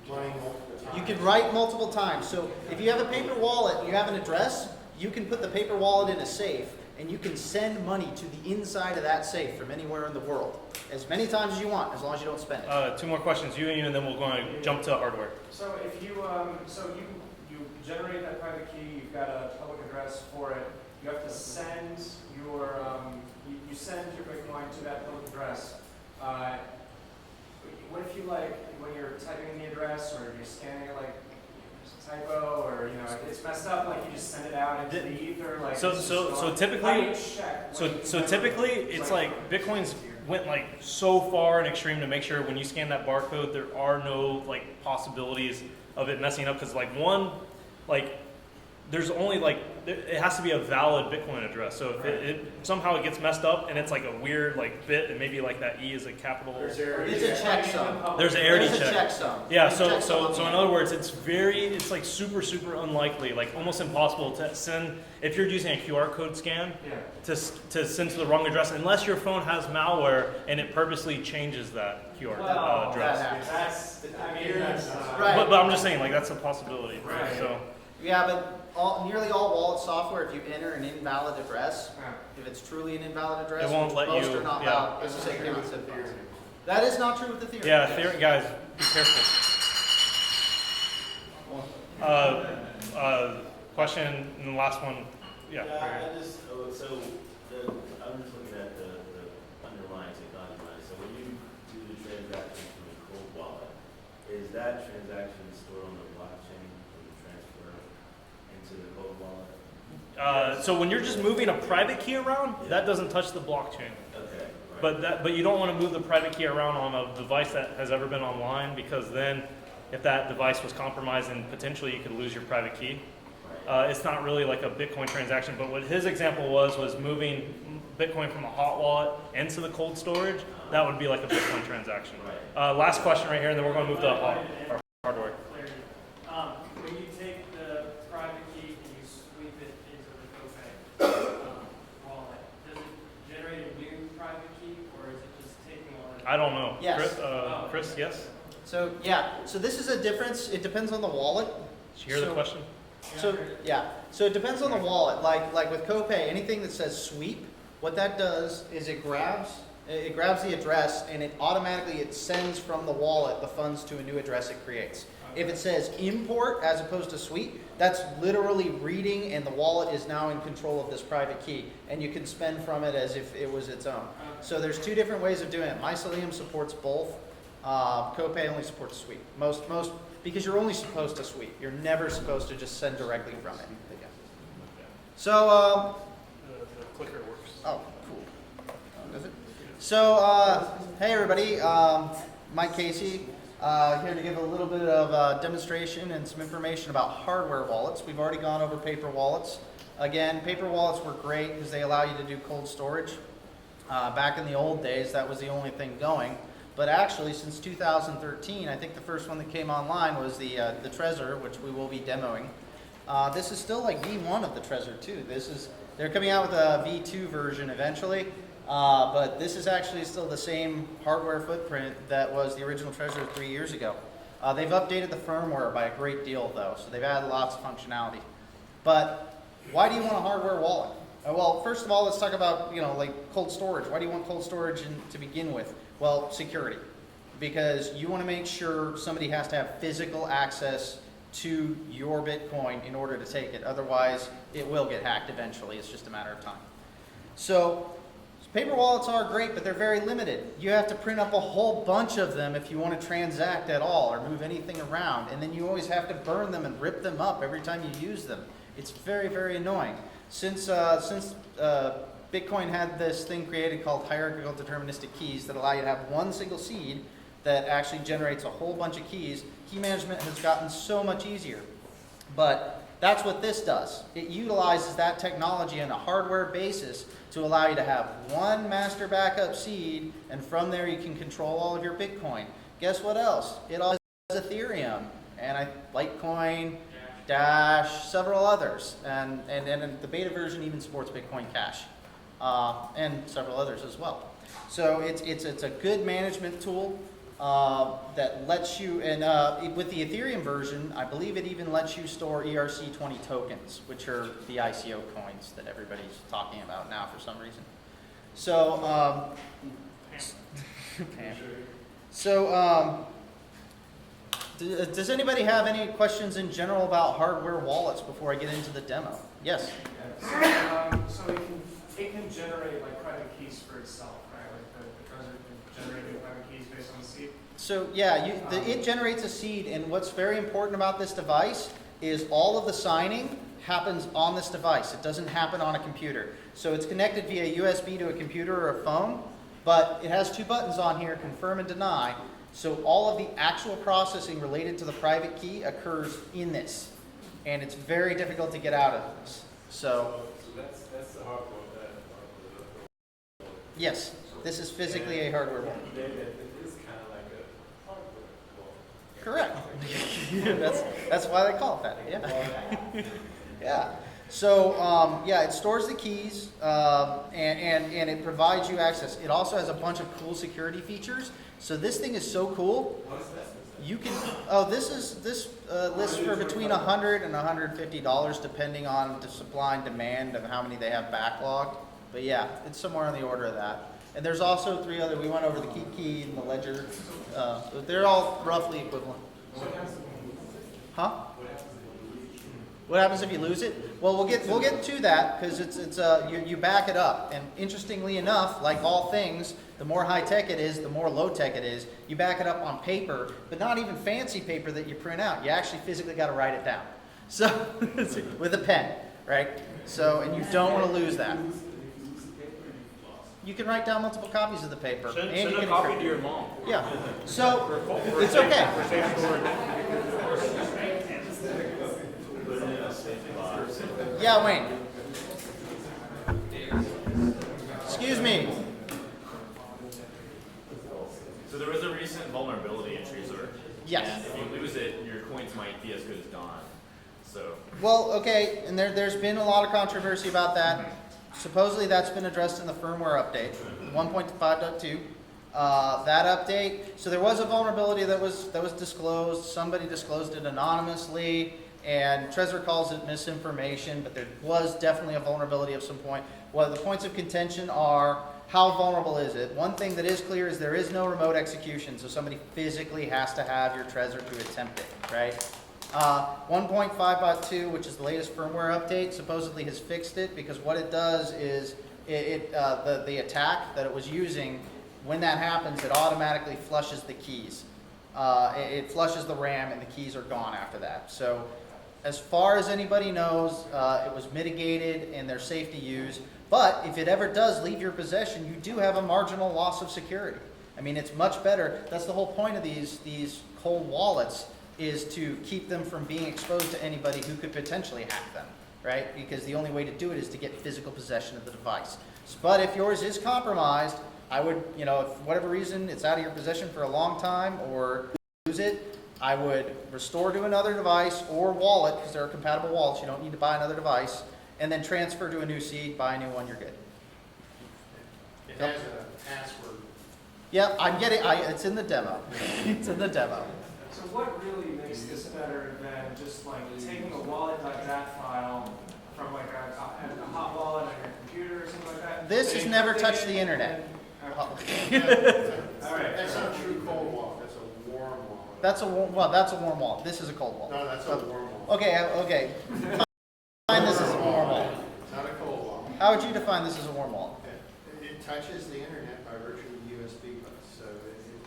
multiple times. you can write multiple times. So if you have a paper wallet and you have an address, you can put the paper wallet in a safe and you can send money to the inside of that safe from anywhere in the world as many times as you want, as long as you don't spend it. Two more questions, you and you, and then we'll go and jump to hardware. So if you you generate that private key, you've got a public address for it. You have to send your you send your Bitcoin to that public address. What if you when you're typing in the address or you're scanning it there's a typo or it's messed up, you just send it out into the ether So typically, how do you check so typically it's like Bitcoin's went so far and extreme to make sure when you scan that barcode there are no possibilities of it messing up because there's only it has to be a valid Bitcoin address. So if it somehow it gets messed up and it's like a weird bit and maybe that E is a capital. It's a checksum. There's an arity There's a check. checksum. Yeah. There's a So checksum. in other words, it's super unlikely, almost impossible to send if you're using a QR code scan to send to the wrong address unless your phone has malware and it purposely changes that QR address. That's, Right. But I'm just saying that's a possibility. Right. So. Yeah, but nearly all wallet software, if you enter an invalid address, if it's truly an invalid address, It won't which let most you- are not yeah. valid, as I say, that is not true with Ethereum. Yeah, Ethereum guys, be careful. Question and the last one. Yeah. right here. I'm just looking at the underlying technology behind it. So when you do the transaction from a cold wallet, is that transaction stored on the blockchain when you transfer into the cold wallet? So when you're just moving a private key around, that doesn't touch the blockchain. Okay. Right. But you don't want to move the private key around on a device that has ever been online because then, if that device was compromised, then potentially you could lose your private key. It's not really like a Bitcoin transaction, but what his example was moving Bitcoin from a hot wallet into the cold storage. That would be like a Bitcoin transaction. Last question right here, and then we're going to move to our hardware. When you take the private key and you sweep it into the Copay wallet, does it generate a new private key, or is it just taking all that? I don't know. Yes. Chris, yes? So so this is a difference. It depends on the wallet. Did you hear the question? So it depends on the wallet. Like with Copay, anything that says sweep, what that does is it grabs the address and it automatically sends from the wallet the funds to a new address it creates. If it says import as opposed to sweep, that's literally reading and the wallet is now in control of this private key and you can spend from it as if it was its own. So there's two different ways of doing it. Mycelium supports both. Copay only supports sweep. Most because you're only supposed to sweep. You're never supposed to just send directly from it. So The clicker works. oh, cool. Does it? So hey everybody, Mike Casey, here to give a little bit of demonstration and some information about hardware wallets. We've already gone over paper wallets. Again, paper wallets were great because they allow you to do cold storage. Back in the old days, that was the only thing going. But actually, since 2013, I think the first one that came online was the Trezor, which we will be demoing. This is still like V1 of the Trezor too. They're coming out with a V2 version eventually, but this is actually still the same hardware footprint that was the original Trezor 3 years ago. They've updated the firmware by a great deal though, so they've added lots of functionality. But why do you want a hardware wallet? Well, first of all, let's talk about cold storage. Why do you want cold storage to begin with? Well, security, because you want to make sure somebody has to have physical access to your Bitcoin in order to take it. Otherwise, it will get hacked eventually. It's just a matter of time. So paper wallets are great, but they're very limited. You have to print up a whole bunch of them if you want to transact at all or move anything around. And then you always have to burn them and rip them up every time you use them. It's very, very annoying. Since Bitcoin had this thing created called hierarchical deterministic keys that allow you to have one single seed that actually generates a whole bunch of keys, key management has gotten so much easier. But that's what this does. It utilizes that technology on a hardware basis to allow you to have one master backup seed, and from there you can control all of your Bitcoin. Guess what else? It also has Ethereum and Litecoin, Dash, several others, and the beta version even supports Bitcoin Cash, and several others as well. So it's a good management tool that lets you, and with the Ethereum version, I believe it even lets you store ERC20 tokens, which are the ICO coins that everybody's talking about now for some reason. So does anybody have any questions in general about hardware wallets before I get into the demo? Yes? So it can generate private keys for itself, right? Like the Trezor can generate new private keys based on the seed? So yeah, it generates a seed, and what's very important about this device is all of the signing happens on this device. It doesn't happen on a computer. So it's connected via USB to a computer or a phone, but it has two buttons on here, confirm and deny. So all of the actual processing related to the private key occurs in this. And it's very difficult to get out of this. So, that's the hardware that. yes, this is physically a hardware wall. It is kind of like a hardware wall. Correct. That's why they call it that. Yeah. Yeah. So yeah, it stores the keys and it provides you access. It also has a bunch of cool security features. So this thing is so cool. You can. Oh, this lists for between $100 and $150 depending on the supply and demand of how many they have backlogged. But yeah, it's somewhere on the order of that. And there's also 3 other. We went over the key and the ledger. They're all roughly equivalent. Huh? What happens if you lose it? Well, we'll get to that because you back it up. And interestingly enough, like all things, the more high tech it is, the more low tech it is. You back it up on paper, but not even fancy paper that you print out. You actually physically got to write it down. So with a pen, right? So and you don't want to lose that. You can write down multiple copies of the paper. Send you a can copy encrypt to it. your mom. Yeah. So it's okay. Yeah, Wayne. Excuse me. So there was a recent vulnerability in Trezor. Yes. And if you lose it, your coins might be as good as gone. So. Well, okay, and there's been a lot of controversy about that. Supposedly that's been addressed in the firmware update, 1.5.2. That update. So there was a vulnerability that was disclosed. Somebody disclosed it anonymously, and Trezor calls it misinformation. But there was definitely a vulnerability of some point. Well, the points of contention are how vulnerable is it? One thing that is clear is there is no remote execution, so somebody physically has to have your Trezor to attempt it, right? 1.5.2, which is the latest firmware update, supposedly has fixed it because what it does is the attack that it was using, when that happens, it automatically flushes the keys. It flushes the RAM and the keys are gone after that. So as far as anybody knows, it was mitigated and they're safe to use. But if it ever does leave your possession, you do have a marginal loss of security. I mean, it's much better. That's the whole point of these cold wallets, is to keep them from being exposed to anybody who could potentially hack them, right? Because the only way to do it is to get physical possession of the device. But if yours is compromised, I would, if for whatever reason it's out of your possession for a long time or lose it, I would restore to another device or wallet, because there are compatible wallets, you don't need to buy another device, and then transfer to a new seed, buy a new one, you're good. It has a password. Yeah, I'm getting, it's in the demo. It's in the demo. So what really makes this better than just like taking a wallet.dat file from like a hot wallet on your computer or something like that? This has never touched the internet. All right. That's not a true cold wallet, that's a warm wallet. That's a warm wallet. This is a cold wallet. No, that's a warm wallet. Okay. Define this as a warm wallet. It's not a cold wallet. How would you define this as a warm wallet? It touches the internet by virtue of USB bus, so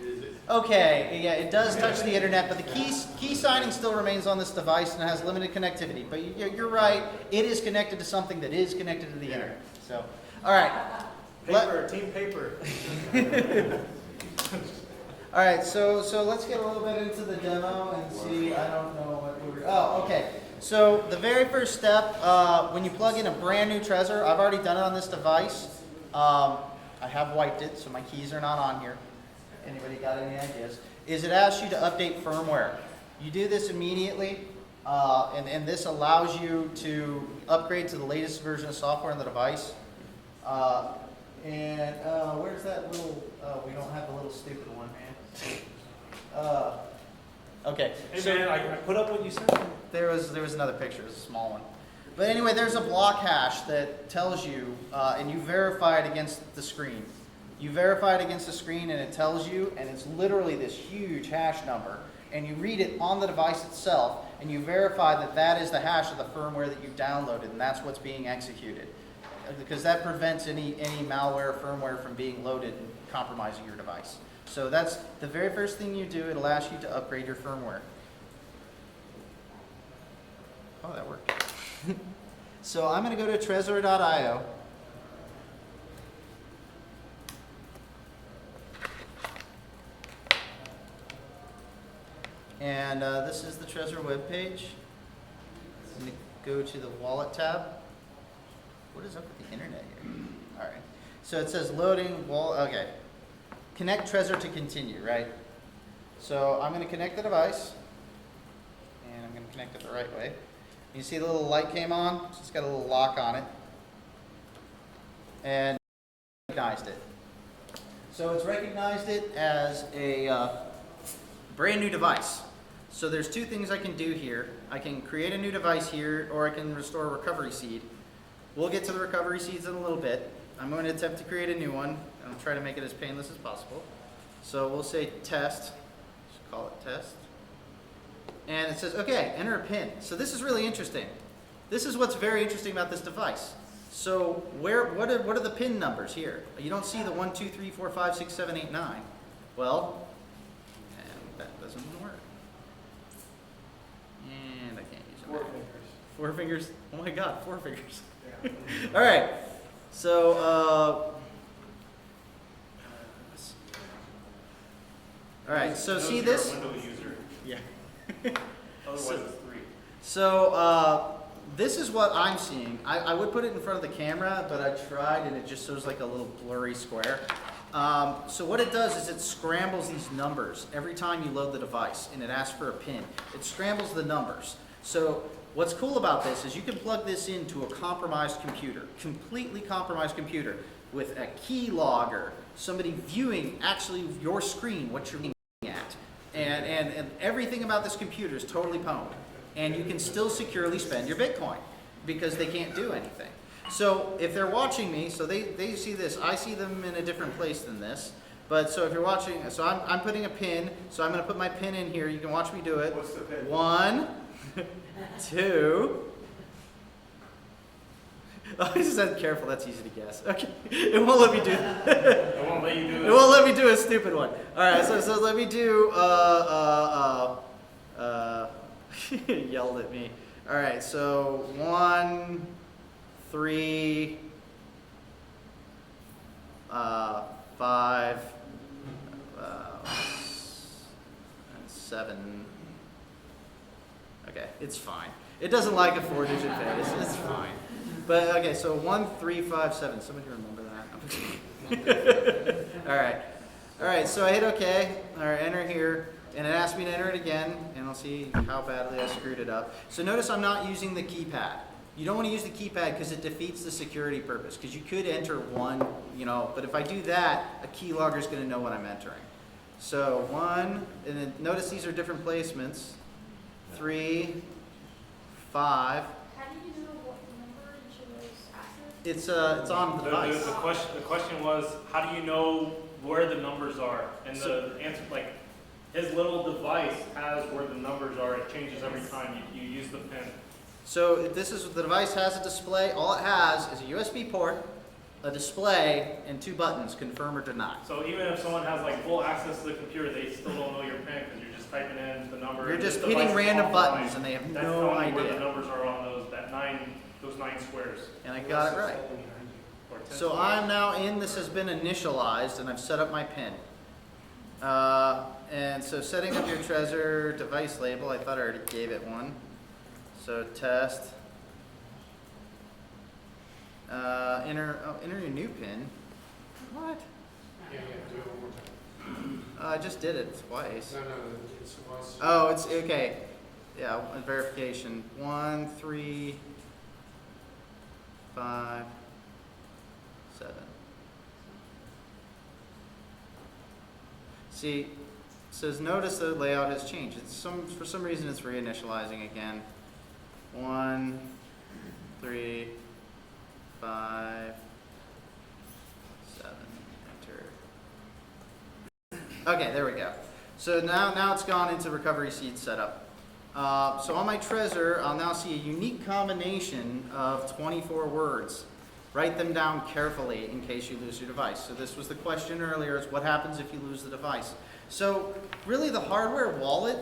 it is. Okay, yeah, it does touch the internet, but the key signing still remains on this device and has limited connectivity. But you're right, it is connected to something that is connected to the internet. So, all right. Team paper. All right, so let's get a little bit into the demo and see. I don't know what we were. Oh, okay. So the very first step, when you plug in a brand new Trezor, I've already done it on this device. I have wiped it, so my keys are not on here. Anybody got any ideas? Is it asks you to update firmware. You do this immediately, and this allows you to upgrade to the latest version of software on the device. Where's that little? We don't have the little stupid one, man. Okay. Hey so man, I put up what you said. there was another picture. It's a small one. But anyway, there's a block hash that tells you, and you verify it against the screen. You verify it against the screen, and it tells you, and it's literally this huge hash number. And you read it on the device itself, and you verify that that is the hash of the firmware that you downloaded, and that's what's being executed. Because that prevents any malware firmware from being loaded and compromising your device. So that's the very first thing you do. It'll ask you to upgrade your firmware. Oh, that worked. So I'm going to go to Trezor.io. And this is the Trezor webpage. I'm going to go to the wallet tab. What is up with the internet here? All right. So it says loading wallet. Okay. Connect Trezor to continue, right? So I'm going to connect the device. And I'm going to connect it the right way. You see the little light came on? It's got a little lock on it. And recognized it. So it's recognized it as a brand new device. So there's two things I can do here. I can create a new device here, or I can restore a recovery seed. We'll get to the recovery seeds in a little bit. I'm going to attempt to create a new one. I'll try to make it as painless as possible. So we'll say test. Just call it test. And it says, okay, enter a PIN. So this is really interesting. This is what's very interesting about this device. So what are the PIN numbers here? You don't see the 1, 2, 3, 4, 5, 6, 7, 8, 9. Well, and that doesn't work. And I can't use it. 4 fingers. 4 fingers? Oh my God, 4 fingers. All right. So, all right. So see this? Windows user. Yeah. Otherwise, So- it's 3. So this is what I'm seeing. I would put it in front of the camera, but I tried and it just shows like a little blurry square. So what it does is it scrambles these numbers every time you load the device, and it asks for a PIN. It scrambles the numbers. So what's cool about this is you can plug this into a compromised computer, completely compromised computer, with a key logger, somebody viewing actually your screen, what you're looking at. And everything about this computer is totally pwned. And you can still securely spend your Bitcoin because they can't do anything. So if they're watching me, so they see this, I see them in a different place than this. But so if you're watching, so I'm putting a pin, so I'm going to put my pin in here. You can watch me do it. What's the pin? 1, 2. Oh, I just said careful, that's easy to guess. Okay, it won't let me do that. It won't let you do it. It won't let me do a stupid one. All right, so let me do, yelled at me. All right, so 1, 3, 5, 7. Okay, it's fine. It doesn't like a 4-digit pin. It's fine. But okay, so 1, 3, 5, 7. Somebody remember that? All right. So I hit OK. All right, enter here, and it asked me to enter it again, and I'll see how badly I screwed it up. So notice I'm not using the keypad. You don't want to use the keypad because it defeats the security purpose. Because you could enter 1, but if I do that, a keylogger is going to know what I'm entering. So 1, and then notice these are different placements. 3, 5. How do you know what number each of those assets? It's on the device. The question was, how do you know where the numbers are? And the answer, like, his little device has where the numbers are. It changes every time you use the pin. So this is the device has a display. All it has is a USB port, a display, and 2 buttons: confirm or deny. So even if someone has like full access to the computer, they still don't know your pin because you're just typing in the number. You're and just this hitting device is random offline. buttons, and they have That's no only where idea. the numbers are on those 9 squares. And I got it right. Or 10 So squares. I'm now in. This has been initialized, and I've set up my pin. And so setting up your Trezor device label, I thought I already gave it one. So test. Enter your new pin. What? Yeah, do it one more time. I just did it twice. No, it's once. Oh, it's okay. Yeah, verification. 1, 3, 5, 7. See, it says notice the layout has changed. For some reason it's reinitializing again. 1, 3, 5, 7. Enter. Okay, there we go. So now it's gone into recovery seed setup. So on my Trezor, I'll now see a unique combination of 24 words. Write them down carefully in case you lose your device. So this was the question earlier, is what happens if you lose the device? So really the hardware wallet,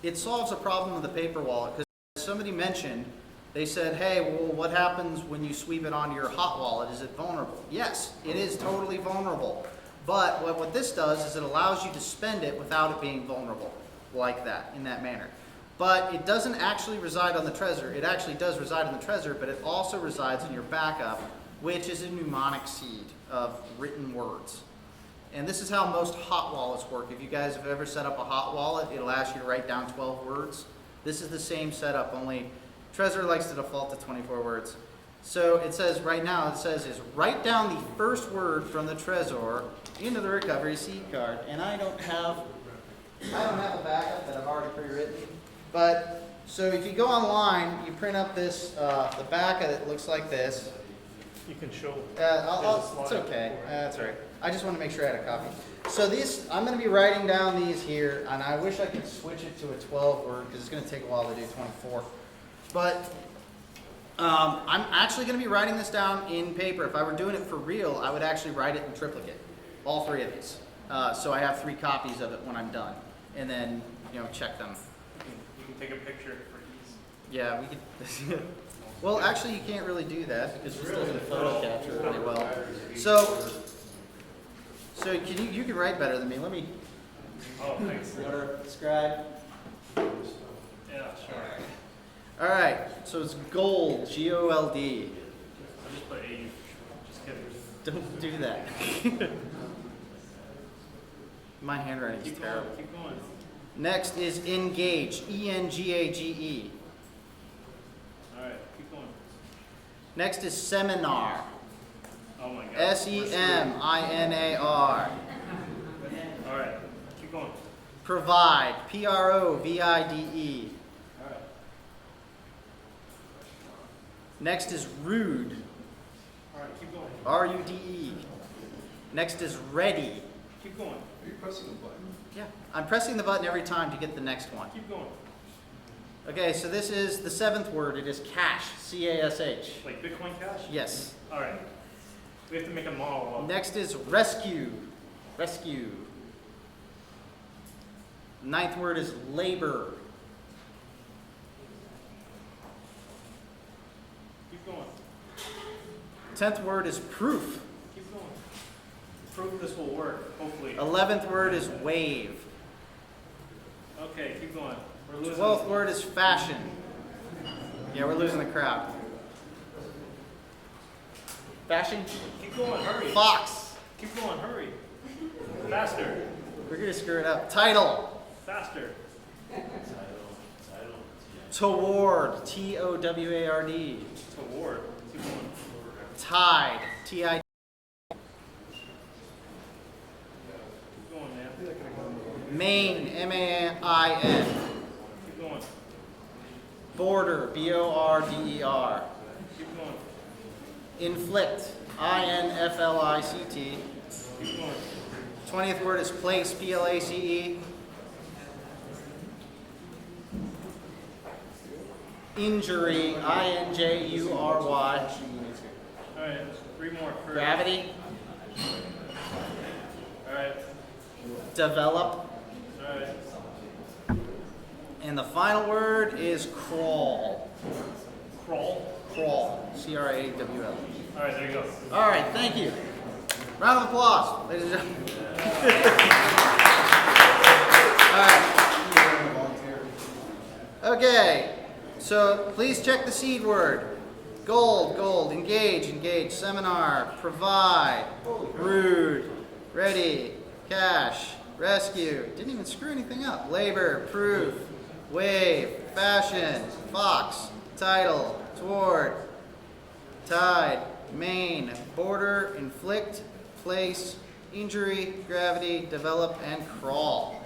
it solves a problem with the paper wallet, because somebody mentioned, they said, hey, well, what happens when you sweep it onto your hot wallet? Is it vulnerable? Yes, it is totally vulnerable. But what this does is it allows you to spend it without it being vulnerable. like that, in that manner. But it doesn't actually reside on the Trezor. It actually does reside on the Trezor, but it also resides in your backup, which is a mnemonic seed of written words. And this is how most hot wallets work. If you guys have ever set up a hot wallet, it'll ask you to write down 12 words. This is the same setup, only Trezor likes to default to 24 words. So it says right now, it says is write down the first word from the Trezor into the recovery seed card. And I don't have a backup that I've already pre-written. But so if you go online, you print up this, the back of it looks like this. You can show. It's okay. That's all right. I just want to make sure I had a copy. So these, I'm going to be writing down these here, and I wish I could switch it to a 12 word because it's going to take a while to do 24. But I'm actually going to be writing this down in paper. If I were doing it for real, I would actually write it in triplicate, all three of these. So I have 3 copies of it when I'm done, and then check them. You can take a picture for ease. Yeah, we could. Well, actually, you can't really do that because it doesn't photo capture really well. So can you can write better than me. Let me. Oh, thanks. Order, scribe. Yeah, sure. All right. So it's gold. G-O-L-D. I just put A. Just kidding. Don't do that. My handwriting's Keep terrible. going. Keep going. Next is engage. E-N-G-A-G-E. All right. Keep going. Next is seminar. Oh my God. S-E-M-I-N-A-R. All right. Keep going. Provide. P-R-O-V-I-D-E. All right. Next is rude. All right. Keep going. R-U-D-E. Next is ready. Keep going. Are you pressing the button? Yeah, I'm pressing the button every time to get the next one. Keep going. Okay, so this is the 7th word. It is cash. C-A-S-H. Like Bitcoin Cash? Yes. All right. We have to make a model of. Next is rescue. Rescue. 9th word is labor. Keep going. 10th word is proof. Keep going. Prove this will work, hopefully. 11th word is wave. Okay, keep going. We're losing. 12th word is fashion. Yeah, we're losing the crowd. Fashion. Keep going, hurry. Fox. Keep going, hurry. Faster. We're going to screw it up. Title. Faster. Toward. T-O-W-A-R-D. Toward. Keep going. Tide. T-I-D. Keep going, man. Main. M-A-I-N. Keep going. Border. B-O-R-D-E-R. Keep going. Inflict. I-N-F-L-I-C-T. Keep going. 20th word is place. P-L-A-C-E. Injury. I-N-J-U-R-Y. All right, 3 more. Hurry. Gravity. All right. Develop. All right. And the final word is crawl. Crawl. Crawl. C-R-A-W-L. All right, there you go. All right, thank you. Round of applause, ladies and gentlemen. All right. Okay, so please check the seed word. Gold, gold, engage, engage, seminar, provide, rude, ready, cash, rescue, didn't even screw anything up, labor, proof, wave, fashion, fox, title, toward, tide, main, border, inflict, place, injury, gravity, develop, and crawl.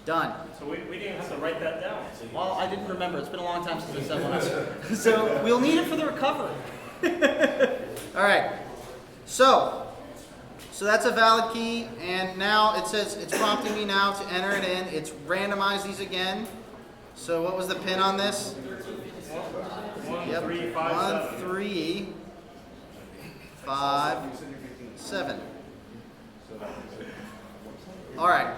Done. So we didn't have to write that down. Well, I didn't remember. It's been a long time since I said one. So we'll need it for the recovery. All right. So that's a valid key, and now it says it's prompting me now to enter it in. It's randomized these again. So what was the pin on this? 1, 3, 5, 1, 3, 5, 7. All right.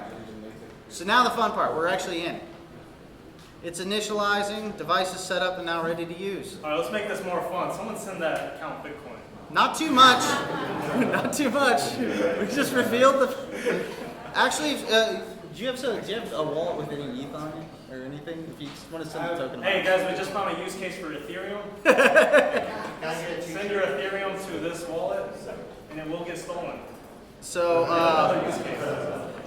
So now the fun part. We're actually in. It's initializing. Device is set up and now ready to use. All right, let's make this more fun. Someone send that account Bitcoin. Not too much. Not too much. We just revealed the. Actually, Do you have a wallet with any ETH on it or anything? If you just want to send a token. Hey guys, we just found a use case for Ethereum. Send your Ethereum to this wallet, and it will get stolen. So, Another use case.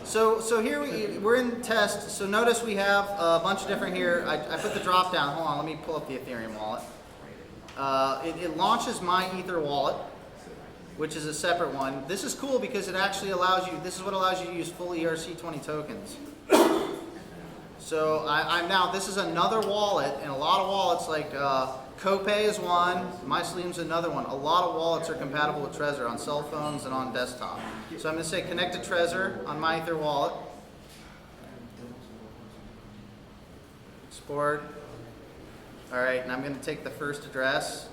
so here we're in test. So notice we have a bunch of different here. I put the drop down. Hold on, let me pull up the Ethereum wallet. It launches my Ether wallet, which is a separate one. This is cool because it actually allows you, this is what allows you to use full ERC20 tokens. So I'm now, this is another wallet, and a lot of wallets like Copay is one, MySleem's another one. A lot of wallets are compatible with Trezor on cell phones and on desktop. So I'm going to say connect to Trezor on my Ether wallet. Export. All right, and I'm going to take the first address.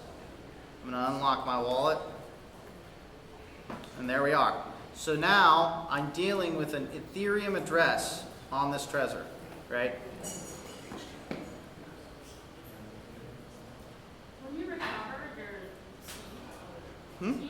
I'm going to unlock my wallet. And there we are. So now I'm dealing with an Ethereum address on this Trezor, right? When you recover your seed, when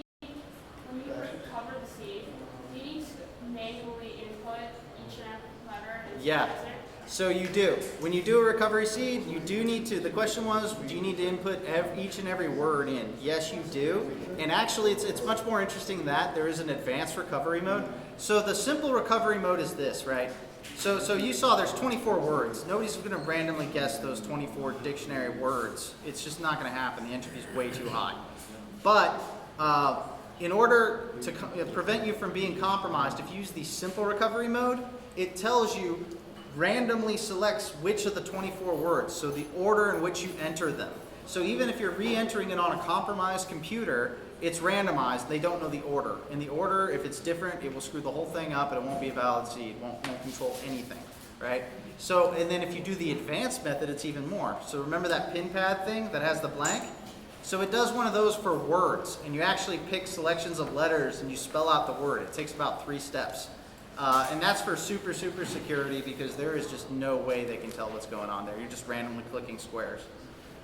you recover the seed, do you need to manually input each and every letter into Yeah. Trezor? So you do. When you do a recovery seed, you do need to, the question was, do you need to input each and every word in? Yes, you do. And actually, it's much more interesting than that. There is an advanced recovery mode. So the simple recovery mode is this, right? So you saw there's 24 words. Nobody's going to randomly guess those 24 dictionary words. It's just not going to happen. The entropy is way too high. But in order to prevent you from being compromised, if you use the simple recovery mode, it tells you, randomly selects which of the 24 words, so the order in which you enter them. So even if you're re-entering it on a compromised computer, it's randomized. They don't know the order. And the order, if it's different, it will screw the whole thing up and it won't be a valid seed. Won't control anything, right? So, and then if you do the advanced method, it's even more. So remember that pin pad thing that has the blank? So it does one of those for words, and you actually pick selections of letters and you spell out the word. It takes about 3 steps. And that's for super security because there is just no way they can tell what's going on there. You're just randomly clicking squares.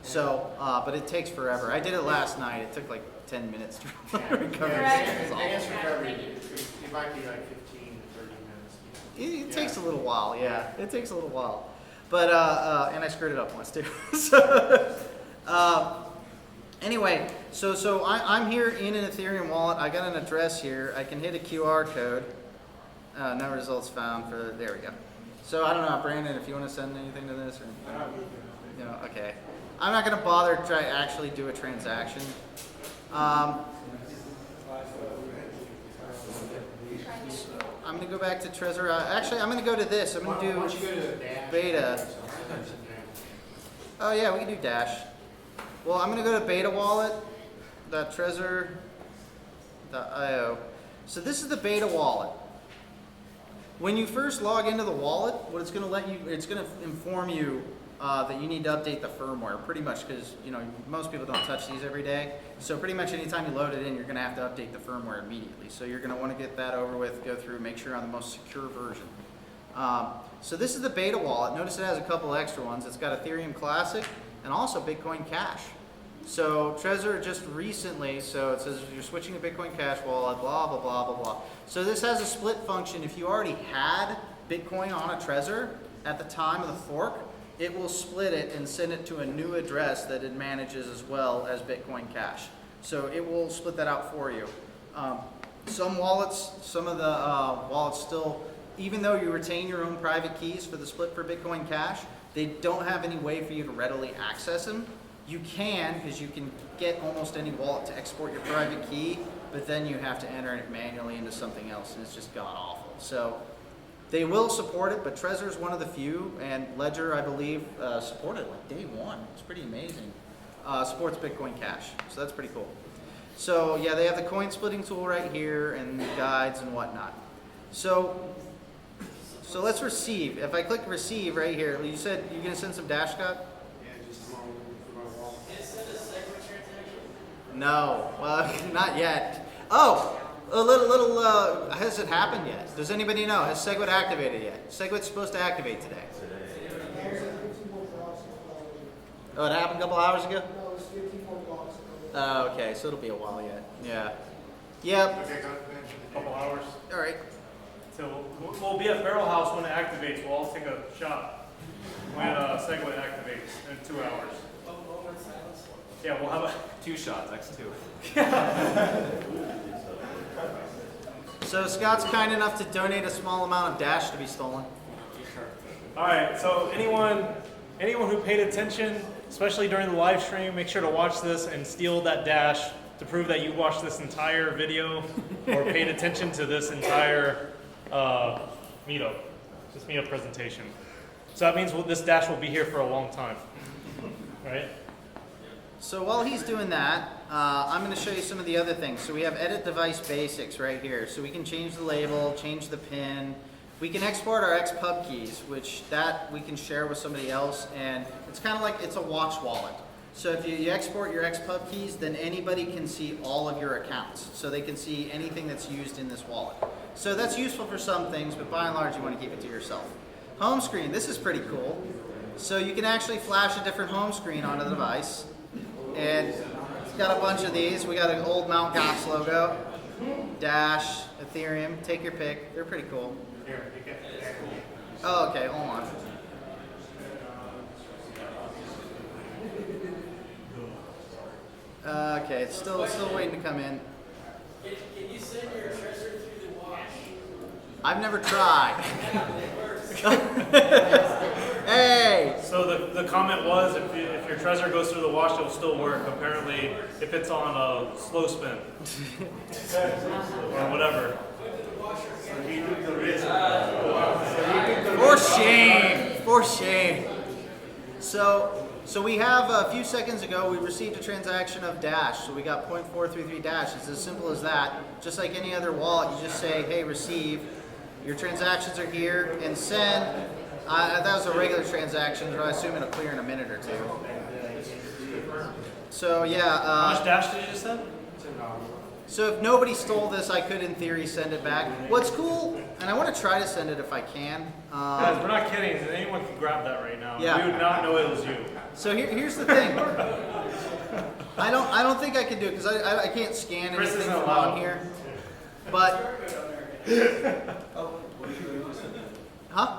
So, but it takes forever. I did it last night. It took like 10 minutes to recover. Advanced recovery, it might be like 15 to 30 minutes. It takes a little while, yeah. It takes a little while. But, and I screwed it up once too. So, anyway, so I'm here in an Ethereum wallet. I got an address here. I can hit a QR code. No results found for, there we go. So I don't know, Brandon, if you want to send anything to this or, you know, okay. I'm not going to bother to try actually do a transaction. I'm going to go back to Trezor. Actually, I'm going to go to this. I'm going to do beta. Oh yeah, we can do Dash. Well, I'm going to go to beta wallet.trezor.io. So this is the beta wallet. When you first log into the wallet, what it's going to let you, it's going to inform you that you need to update the firmware, pretty much because, you know, most people don't touch these every day. So pretty much anytime you load it in, you're going to have to update the firmware immediately. So you're going to want to get that over with, go through, make sure you're on the most secure version. So this is the beta wallet. Notice it has a couple extra ones. It's got Ethereum Classic and also Bitcoin Cash. So Trezor just recently, so it says you're switching to Bitcoin Cash wallet, blah, blah, blah, blah, blah. So this has a split function. If you already had Bitcoin on a Trezor at the time of the fork, it will split it and send it to a new address that it manages as well as Bitcoin Cash. So it will split that out for you. Some wallets, some of the wallets still, even though you retain your own private keys for the split for Bitcoin Cash, they don't have any way for you to readily access them. You can, because you can get almost any wallet to export your private key, but then you have to enter it manually into something else, and it's just god awful. So they will support it, but Trezor is one of the few, and Ledger, I believe, supported like day one. It's pretty amazing. Supports Bitcoin Cash, so that's pretty cool. So yeah, they have the coin splitting tool right here, and the guides and whatnot. So let's receive. If I click receive right here, you said you're gonna send some Dash, Scott? No, well, not yet. Oh, a little, has it happened yet? Does anybody know? Has SegWit activated yet? SegWit's supposed to activate today. Oh, it happened a couple hours ago? Oh, okay, so it'll be a while yet. Yeah. Yep. Couple hours. All right. So we'll be at Barrel House when it activates. We'll all take a shot when Segway activates in 2 hours. Yeah, we'll have a 2 shots, X2. So Scott's kind enough to donate a small amount of Dash to be stolen. All right, so anyone who paid attention, especially during the live stream, make sure to watch this and steal that Dash to prove that you watched this entire video or paid attention to this entire meetup, this meetup presentation. So that means this Dash will be here for a long time, right? So while he's doing that, I'm going to show you some of the other things. So we have edit device basics right here. So we can change the label, change the pin. We can export our XPub keys, which that we can share with somebody else. And it's kind of like it's a watch wallet. So if you export your XPub keys, then anybody can see all of your accounts. So they can see anything that's used in this wallet. So that's useful for some things, but by and large, you want to keep it to yourself. Home screen, this is pretty cool. So you can actually flash a different home screen on the device. And it's got a bunch of these. We got an old Mt. Gox logo, Dash, Ethereum, take your pick. They're pretty cool. Oh, okay, hold on. Okay, it's still waiting to come in. Can you send your treasure through the wash? I've never tried. Hey! So the comment was, if your Trezor goes through the wash, it'll still work. Apparently, if it's on a slow spin or whatever. For shame! For shame! So we have a few seconds ago, we received a transaction of Dash. So we got 0.433 Dash. It's as simple as that. Just like any other wallet, you just say, hey, receive. Your transactions are here, and send. That was a regular transaction, so I assume it'll clear in a minute or two. So yeah. How much Dash did you just send? So if nobody stole this, I could, in theory, send it back. What's cool, and I want to try to send it if I can. Guys, we're not kidding. Anyone can grab that right now. Yeah. We would not know it was you. So here's the thing. I don't think I can do it because I can't scan Chris anything isn't from allowed. on here. But huh?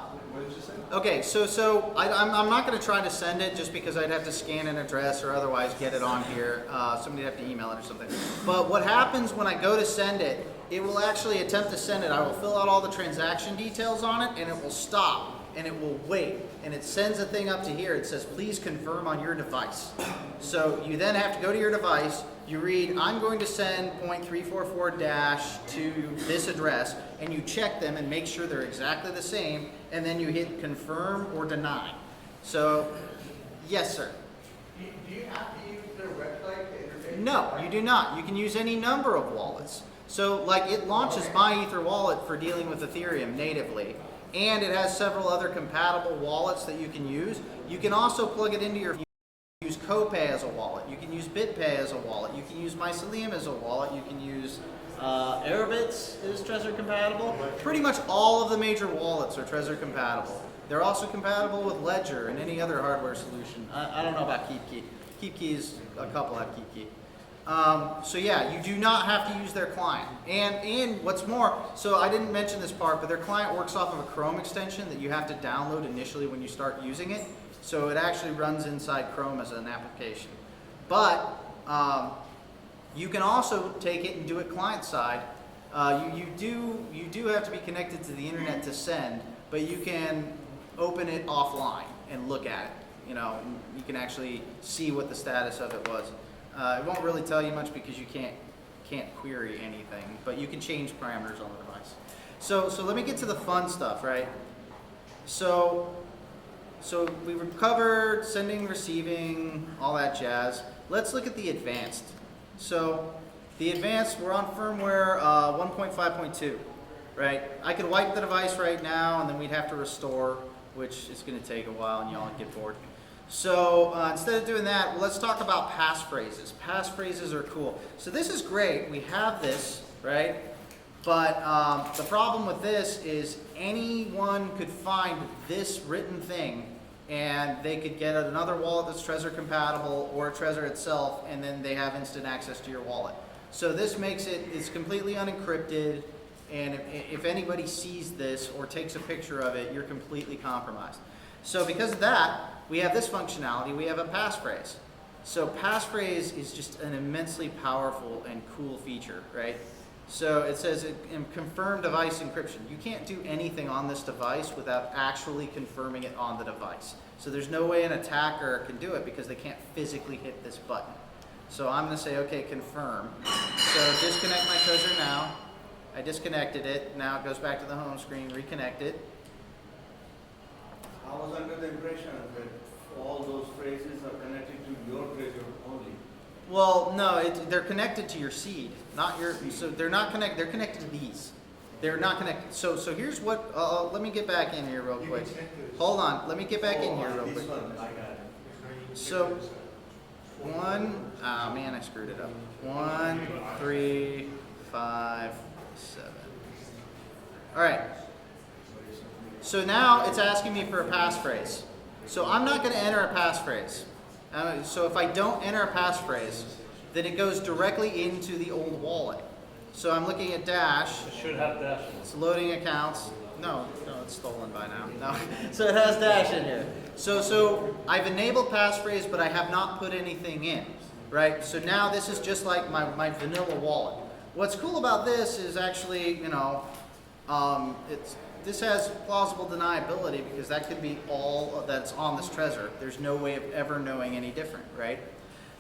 Okay, so I'm not going to try to send it just because I'd have to scan an address or otherwise get it on here. Somebody'd have to email it or something. But what happens when I go to send it, it will actually attempt to send it. I will fill out all the transaction details on it, and it will stop, and it will wait. And it sends a thing up to here. It says, please confirm on your device. So you then have to go to your device. You read, I'm going to send 0.344 Dash to this address, and you check them and make sure they're exactly the same, and then you hit confirm or deny. So, yes, sir. Do you have to use their website to interface? No, you do not. You can use any number of wallets. So, like, it launches MyEther Wallet for dealing with Ethereum natively, and it has several other compatible wallets that you can use. You can also plug it into your use Copay as a wallet. You can use BitPay as a wallet. You can use Mycelium as a wallet. You can use Airbitz is Trezor compatible. Pretty much all of the major wallets are Trezor compatible. They're also compatible with Ledger and any other hardware solution. I don't know about KeepKey. KeepKey's, a couple have KeepKey. So yeah, you do not have to use their client. And what's more, so I didn't mention this part, but their client works off of a Chrome extension that you have to download initially when you start using it. So it actually runs inside Chrome as an application. But you can also take it and do it client side. You do have to be connected to the internet to send, but you can open it offline and look at it. You know, you can actually see what the status of it was. It won't really tell you much because you can't query anything, but you can change parameters on the device. So let me get to the fun stuff, right? So we covered sending, receiving, all that jazz. Let's look at the advanced. So the advanced, we're on firmware 1.5.2, right? I could wipe the device right now and then we'd have to restore, which is going to take a while and y'all get bored. So instead of doing that, let's talk about passphrases. Passphrases are cool. So this is great. We have this, right? But the problem with this is anyone could find this written thing and they could get another wallet that's Trezor compatible or Trezor itself, and then they have instant access to your wallet. So this makes it's completely unencrypted, And if anybody sees this or takes a picture of it, you're completely compromised. So because of that, we have this functionality, we have a passphrase. So passphrase is just an immensely powerful and cool feature, right? So it says confirm device encryption. You can't do anything on this device without actually confirming it on the device. So there's no way an attacker can do it because they can't physically hit this button. So I'm going to say, okay, confirm. So disconnect my Trezor now. I disconnected it. Now it goes back to the home screen, reconnect it. I was under the impression that all those phrases are connected to your Trezor only. Well, no, they're connected to your seed, not your. So they're not connected. They're connected to these. They're not connected. So here's what. Let me get back in here real quick. Hold on. Let me get back in here real quick. So one. Oh man, I screwed it up. 1, 3, 5, 7. All right. So now it's asking me for a passphrase. So I'm not going to enter a passphrase. So if I don't enter a passphrase, then it goes directly into the old wallet. So I'm looking at Dash. It should have Dash. It's loading accounts. No, it's stolen by now. No, so it has Dash in here. So I've enabled passphrase, but I have not put anything in, right? So now this is just like my vanilla wallet. What's cool about this is actually, this has plausible deniability because that could be all that's on this Trezor. There's no way of ever knowing any different, right?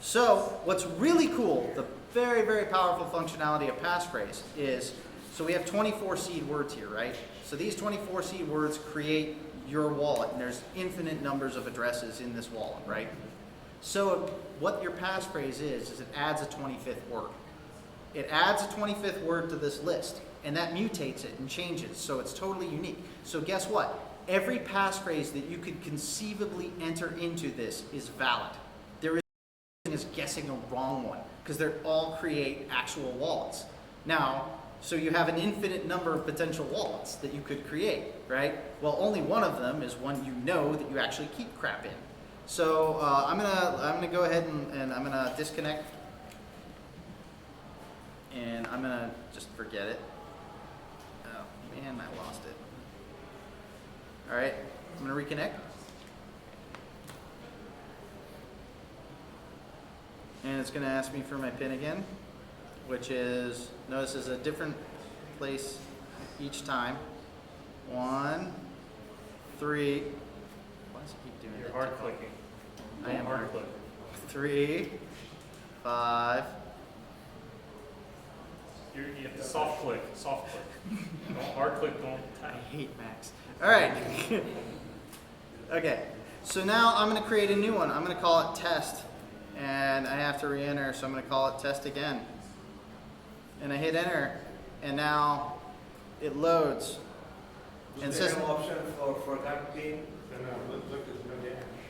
So what's really cool, the very, very powerful functionality of passphrase is, so we have 24 seed words here, right? So these 24 seed words create your wallet, and there's infinite numbers of addresses in this wallet, right? So what your passphrase is it adds a 25th word. It adds a 25th word to this list, and that mutates it and changes, so it's totally unique. So guess what? Every passphrase that you could conceivably enter into this is valid. There is guessing a wrong one, because they all create actual wallets. Now, so you have an infinite number of potential wallets that you could create, right? Well, only one of them is one you know that you actually keep crap in. So I'm gonna go ahead and I'm gonna disconnect, and I'm gonna just forget it. Oh man, I lost it. All right, I'm gonna reconnect. And it's going to ask me for my PIN again, which is, notice is a different place each time. 1, 3. Why does it keep doing that? You're hard clicking. I am hard click. 3, 5. You have to soft click, soft click. Don't hard click, don't type. I hate Macs. All right. Okay. So now I'm going to create a new one. I'm going to call it test. And I have to re-enter, so I'm going to call it test again. And I hit enter, and now it loads. And says an option for forgot PIN.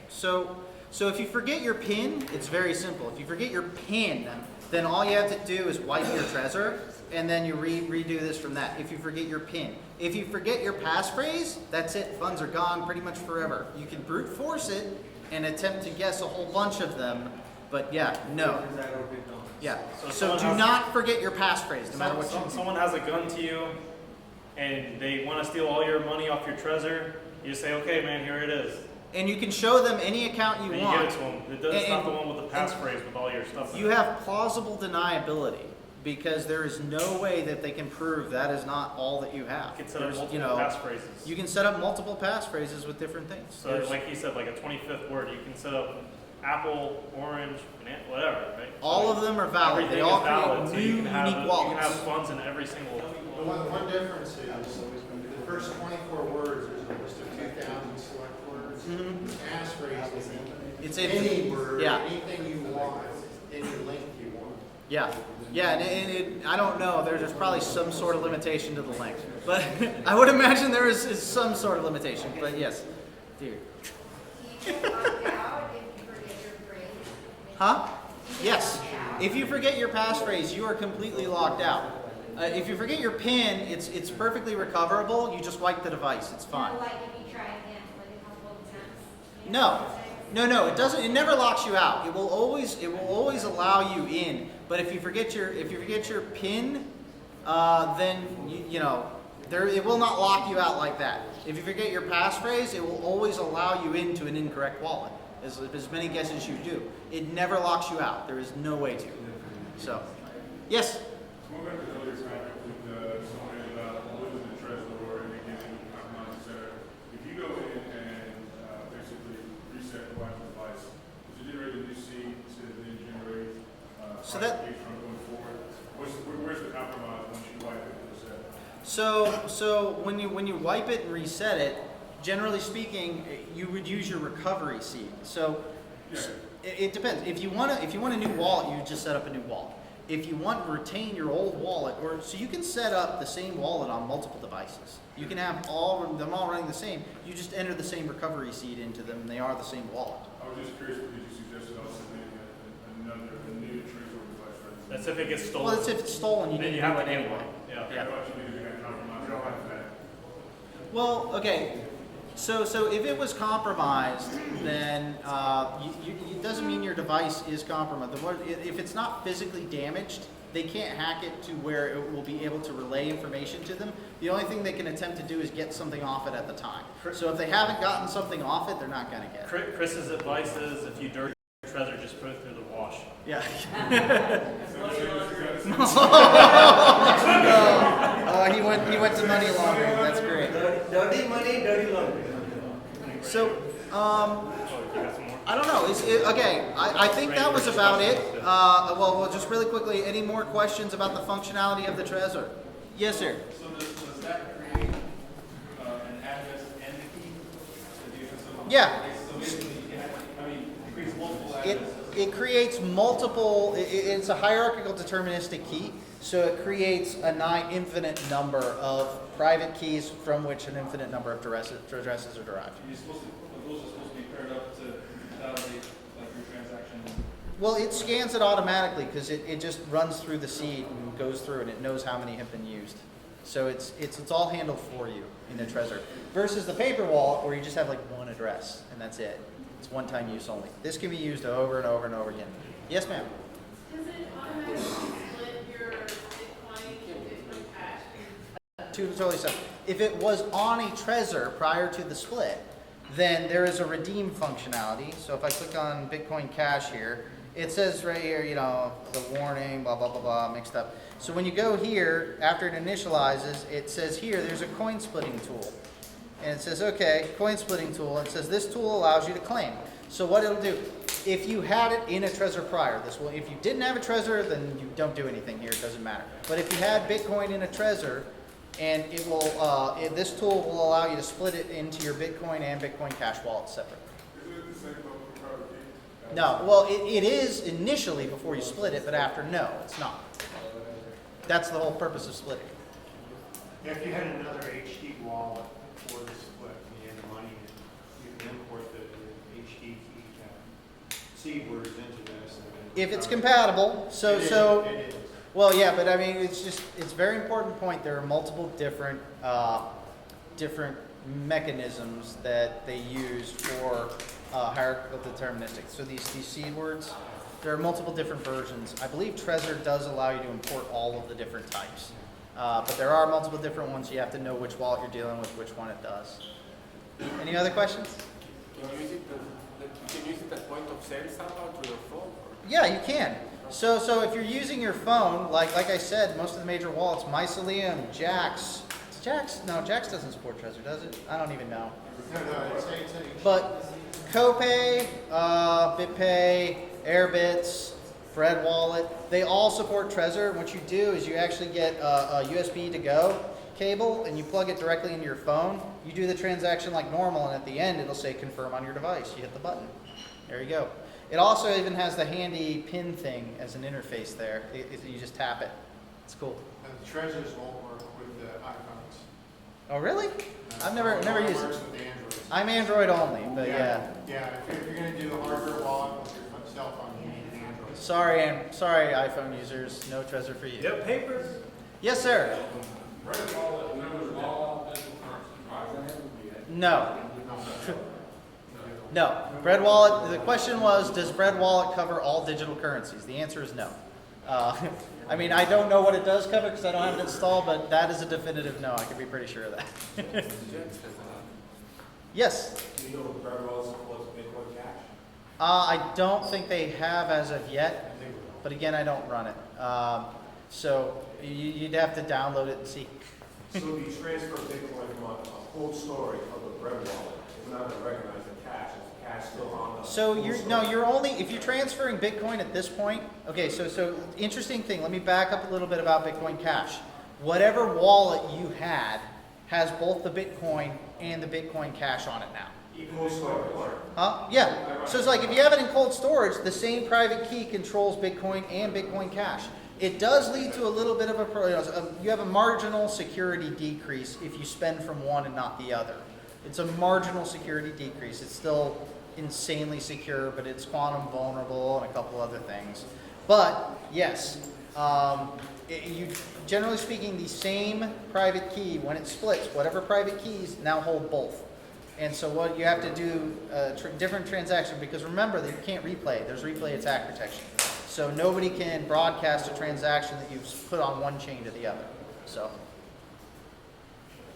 So if you forget your PIN, it's very simple. If you forget your PIN, then all you have to do is wipe your Trezor, and then you redo this from that. If you forget your PIN, if you forget your passphrase, that's it. Funds are gone pretty much forever. You can brute force it and attempt to guess a whole bunch of them. But yeah, no. Yeah. So do not forget your passphrase, no matter what you do. Someone has a gun to you, and they want to steal all your money off your Trezor. You say, okay, man, here it is. And you can show them any account you and want. You give it to them. It's not the one with the passphrase with all your stuff. You have plausible deniability because there is no way that they can prove that is not all that you have. You can set up multiple passphrases. You can set up multiple passphrses with different things. So like he said, like a 25th word, you can set up apple, orange, banana, whatever, right? All of them are valid. Everything They all is valid, so create you new, can have unique wallets. You can have funds in every single. The one difference is the first 24 words is a list of 2,000 select words. The passphrase is It's any word, yeah. anything you want, any length you want. Yeah, yeah, and I don't know. There's probably some sort of limitation to the length, but I would imagine there is some sort of limitation. But yes, dude. Huh? Yes. If you forget your passphrase, you are completely locked out. If you forget your PIN, it's perfectly recoverable. You just wipe the device. It's fine. Like if you try again, like a couple of times. No, it doesn't. It never locks you out. It will always allow you in. But if you forget your PIN, then you know, it will not lock you out like that. If you forget your passphrase, it will always allow you into an incorrect wallet. As many guesses you do. It never locks you out. There is no way to. So, yes? Going back to the earlier topic with someone about losing the Trezor or in getting compromised, etc. If you go in and basically reset the Wi-Fi device, to generate a new seed to then generate So that- from going forward, where's the compromise once you wipe it and reset? So when you wipe it and reset it, generally speaking, you would use your recovery seed. So it depends. If you want a new wallet, you just set up a new wallet. If you want to retain your old wallet, so you can set up the same wallet on multiple devices. You can have them all running the same. You just enter the same recovery seed into them, and they are the same wallet. I was just curious because you suggested also maybe a new Trezor device. Right? That's if it gets stolen. Well, that's if it's stolen. You then need you to have do it it anyway. Yeah. Okay, I thought you needed to get compromised. You don't have that. Well, okay. So if it was compromised, then it doesn't mean your device is compromised. If it's not physically damaged, they can't hack it to where it will be able to relay information to them. The only thing they can attempt to do is get something off it at the time. So if they haven't gotten something off it, they're not going to get it. Chris's advice is if you dirty your Trezor, just put it through the wash. Yeah. He went to money laundering. That's great. Dirty money, dirty laundry. So, I don't know. Okay, I think that was about it. Well, just really quickly, any more questions about the functionality of the Trezor? Yes, sir. So does that create an address and a key? Yeah. So basically, it creates multiple addresses. It creates multiple, it's a hierarchical deterministic key, so it creates a infinite number of private keys from which an infinite number of addresses are derived. Those are supposed to be paired up to validate your transaction. Well, it scans it automatically because it just runs through the seed and goes through and it knows how many have been used. So it's all handled for you in a Trezor. Versus the paper wallet where you just have like one address and that's it. It's one-time use only. This can be used over and over and over again. Yes, ma'am? Does it automatically split your Bitcoin into different cash? Two totally separate. If it was on a Trezor prior to the split, then there is a redeem functionality. So if I click on Bitcoin Cash here, it says right here, the warning, blah, blah, blah, blah, mixed up. So when you go here, after it initializes, it says here, there's a coin splitting tool. And it says, okay, coin splitting tool. It says this tool allows you to claim. So what it'll do, if you had it in a Trezor prior, if you didn't have a Trezor, then you don't do anything here. It doesn't matter. But if you had Bitcoin in a Trezor, and it will, this tool will allow you to split it into your Bitcoin and Bitcoin Cash wallets separately. Isn't it the same for private key? No, well, it is initially before you split it, but after, no, it's not. That's the whole purpose of splitting. If you had another HD wallet for the split, and you had the money, you can import the HD key seed words into this. If it's compatible, It is. well, yeah, but I mean, it's a very important point. There are multiple different mechanisms that they use for hierarchical deterministic. So these seed words, there are multiple different versions. I believe Trezor does allow you to import all of the different types. But there are multiple different ones. You have to know which wallet you're dealing with, which one it does. Any other questions? Can you use it at point of sale somehow to your phone? Yeah, you can. So if you're using your phone, like I said, most of the major wallets, Mycelium, Jax. No, Jax doesn't support Trezor, does it? I don't even know. No, it's HD. But Copay, BitPay, Airbits, Fred Wallet, they all support Trezor. What you do is you actually get a USB to go cable and you plug it directly into your phone. You do the transaction like normal, and at the end it'll say confirm on your device. You hit the button. There you go. It also even has the handy pin thing as an interface there. You just tap it. It's cool. And the Trezors won't work with the iPhones. Oh, really? I've never It used works it. with the Androids. I'm Android only, but yeah. Yeah, if you're going to do a hardware wallet with your cell phone, you need an Android. Sorry, iPhone users. No Trezor for you. Yep, papers. Yes, sir. No. No. Bread Wallet, the question was, does Bread Wallet cover all digital currencies? The answer is no. I mean, I don't know what it does cover because I don't have it installed, but that is a definitive no. I can be pretty sure of that. Yes? Do you know if Bread Wallet supports Bitcoin Cash? I don't think they have as of yet, but again, I don't run it. So you'd have to download it and see. So if you transfer Bitcoin from a cold storage of the Bread Wallet, it's not going to recognize the cash. Is the cash still on the So cold you're storage? you're only if you're transferring Bitcoin at this point. Okay, so interesting thing. Let me back up a little bit about Bitcoin Cash. Whatever wallet you had has both the Bitcoin and the Bitcoin Cash on it now. Cold storage. Yeah. So it's like if you have it in cold storage, the same private key controls Bitcoin and Bitcoin Cash. It does lead to a little bit of you have a marginal security decrease if you spend from one and not the other. It's a marginal security decrease. It's still insanely secure, but it's quantum vulnerable and a couple other things. But yes, you generally speaking, the same private key when it splits, whatever private keys now hold both. And so what you have to do, different transaction, because remember that you can't replay. There's replay attack protection. So nobody can broadcast a transaction that you've put on one chain to the other. So,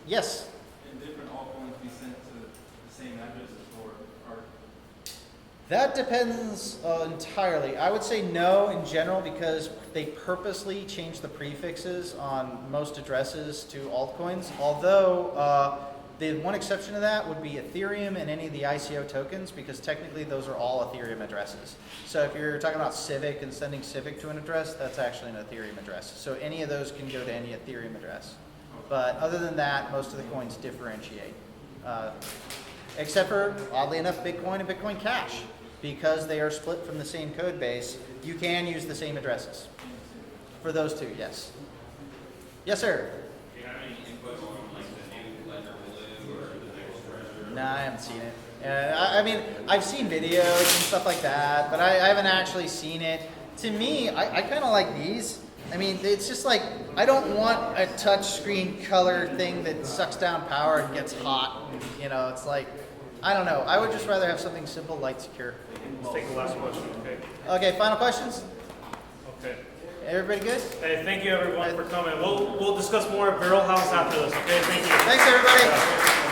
yes? Can different altcoins be sent to the same addresses or That depends entirely. I would say no in general because they purposely change the prefixes on most addresses to altcoins. Although the one exception to that would be Ethereum and any of the ICO tokens because technically those are all Ethereum addresses. So if you're talking about Civic and sending Civic to an address, that's actually an Ethereum address. So any of those can go to any Ethereum address. But other than that, most of the coins differentiate. Except for, oddly enough, Bitcoin and Bitcoin Cash. Because they are split from the same code base, you can use the same addresses. For those two, yes. Yes, sir? Do you have any input on like the new Ledger Blue or the next treasure? No, I haven't seen it. I mean, I've seen videos and stuff like that, but I haven't actually seen it. To me, I kind of like these. I mean, it's just like, I don't want a touch screen color thing that sucks down power and gets hot. You know, it's like, I don't know. I would just rather have something simple, light, secure. Let's take the last question, okay? Okay, final questions? Okay. Everybody good? Hey, thank you everyone for coming. We'll discuss more at Barrel House after this, okay? Thank you. Thanks, everybody.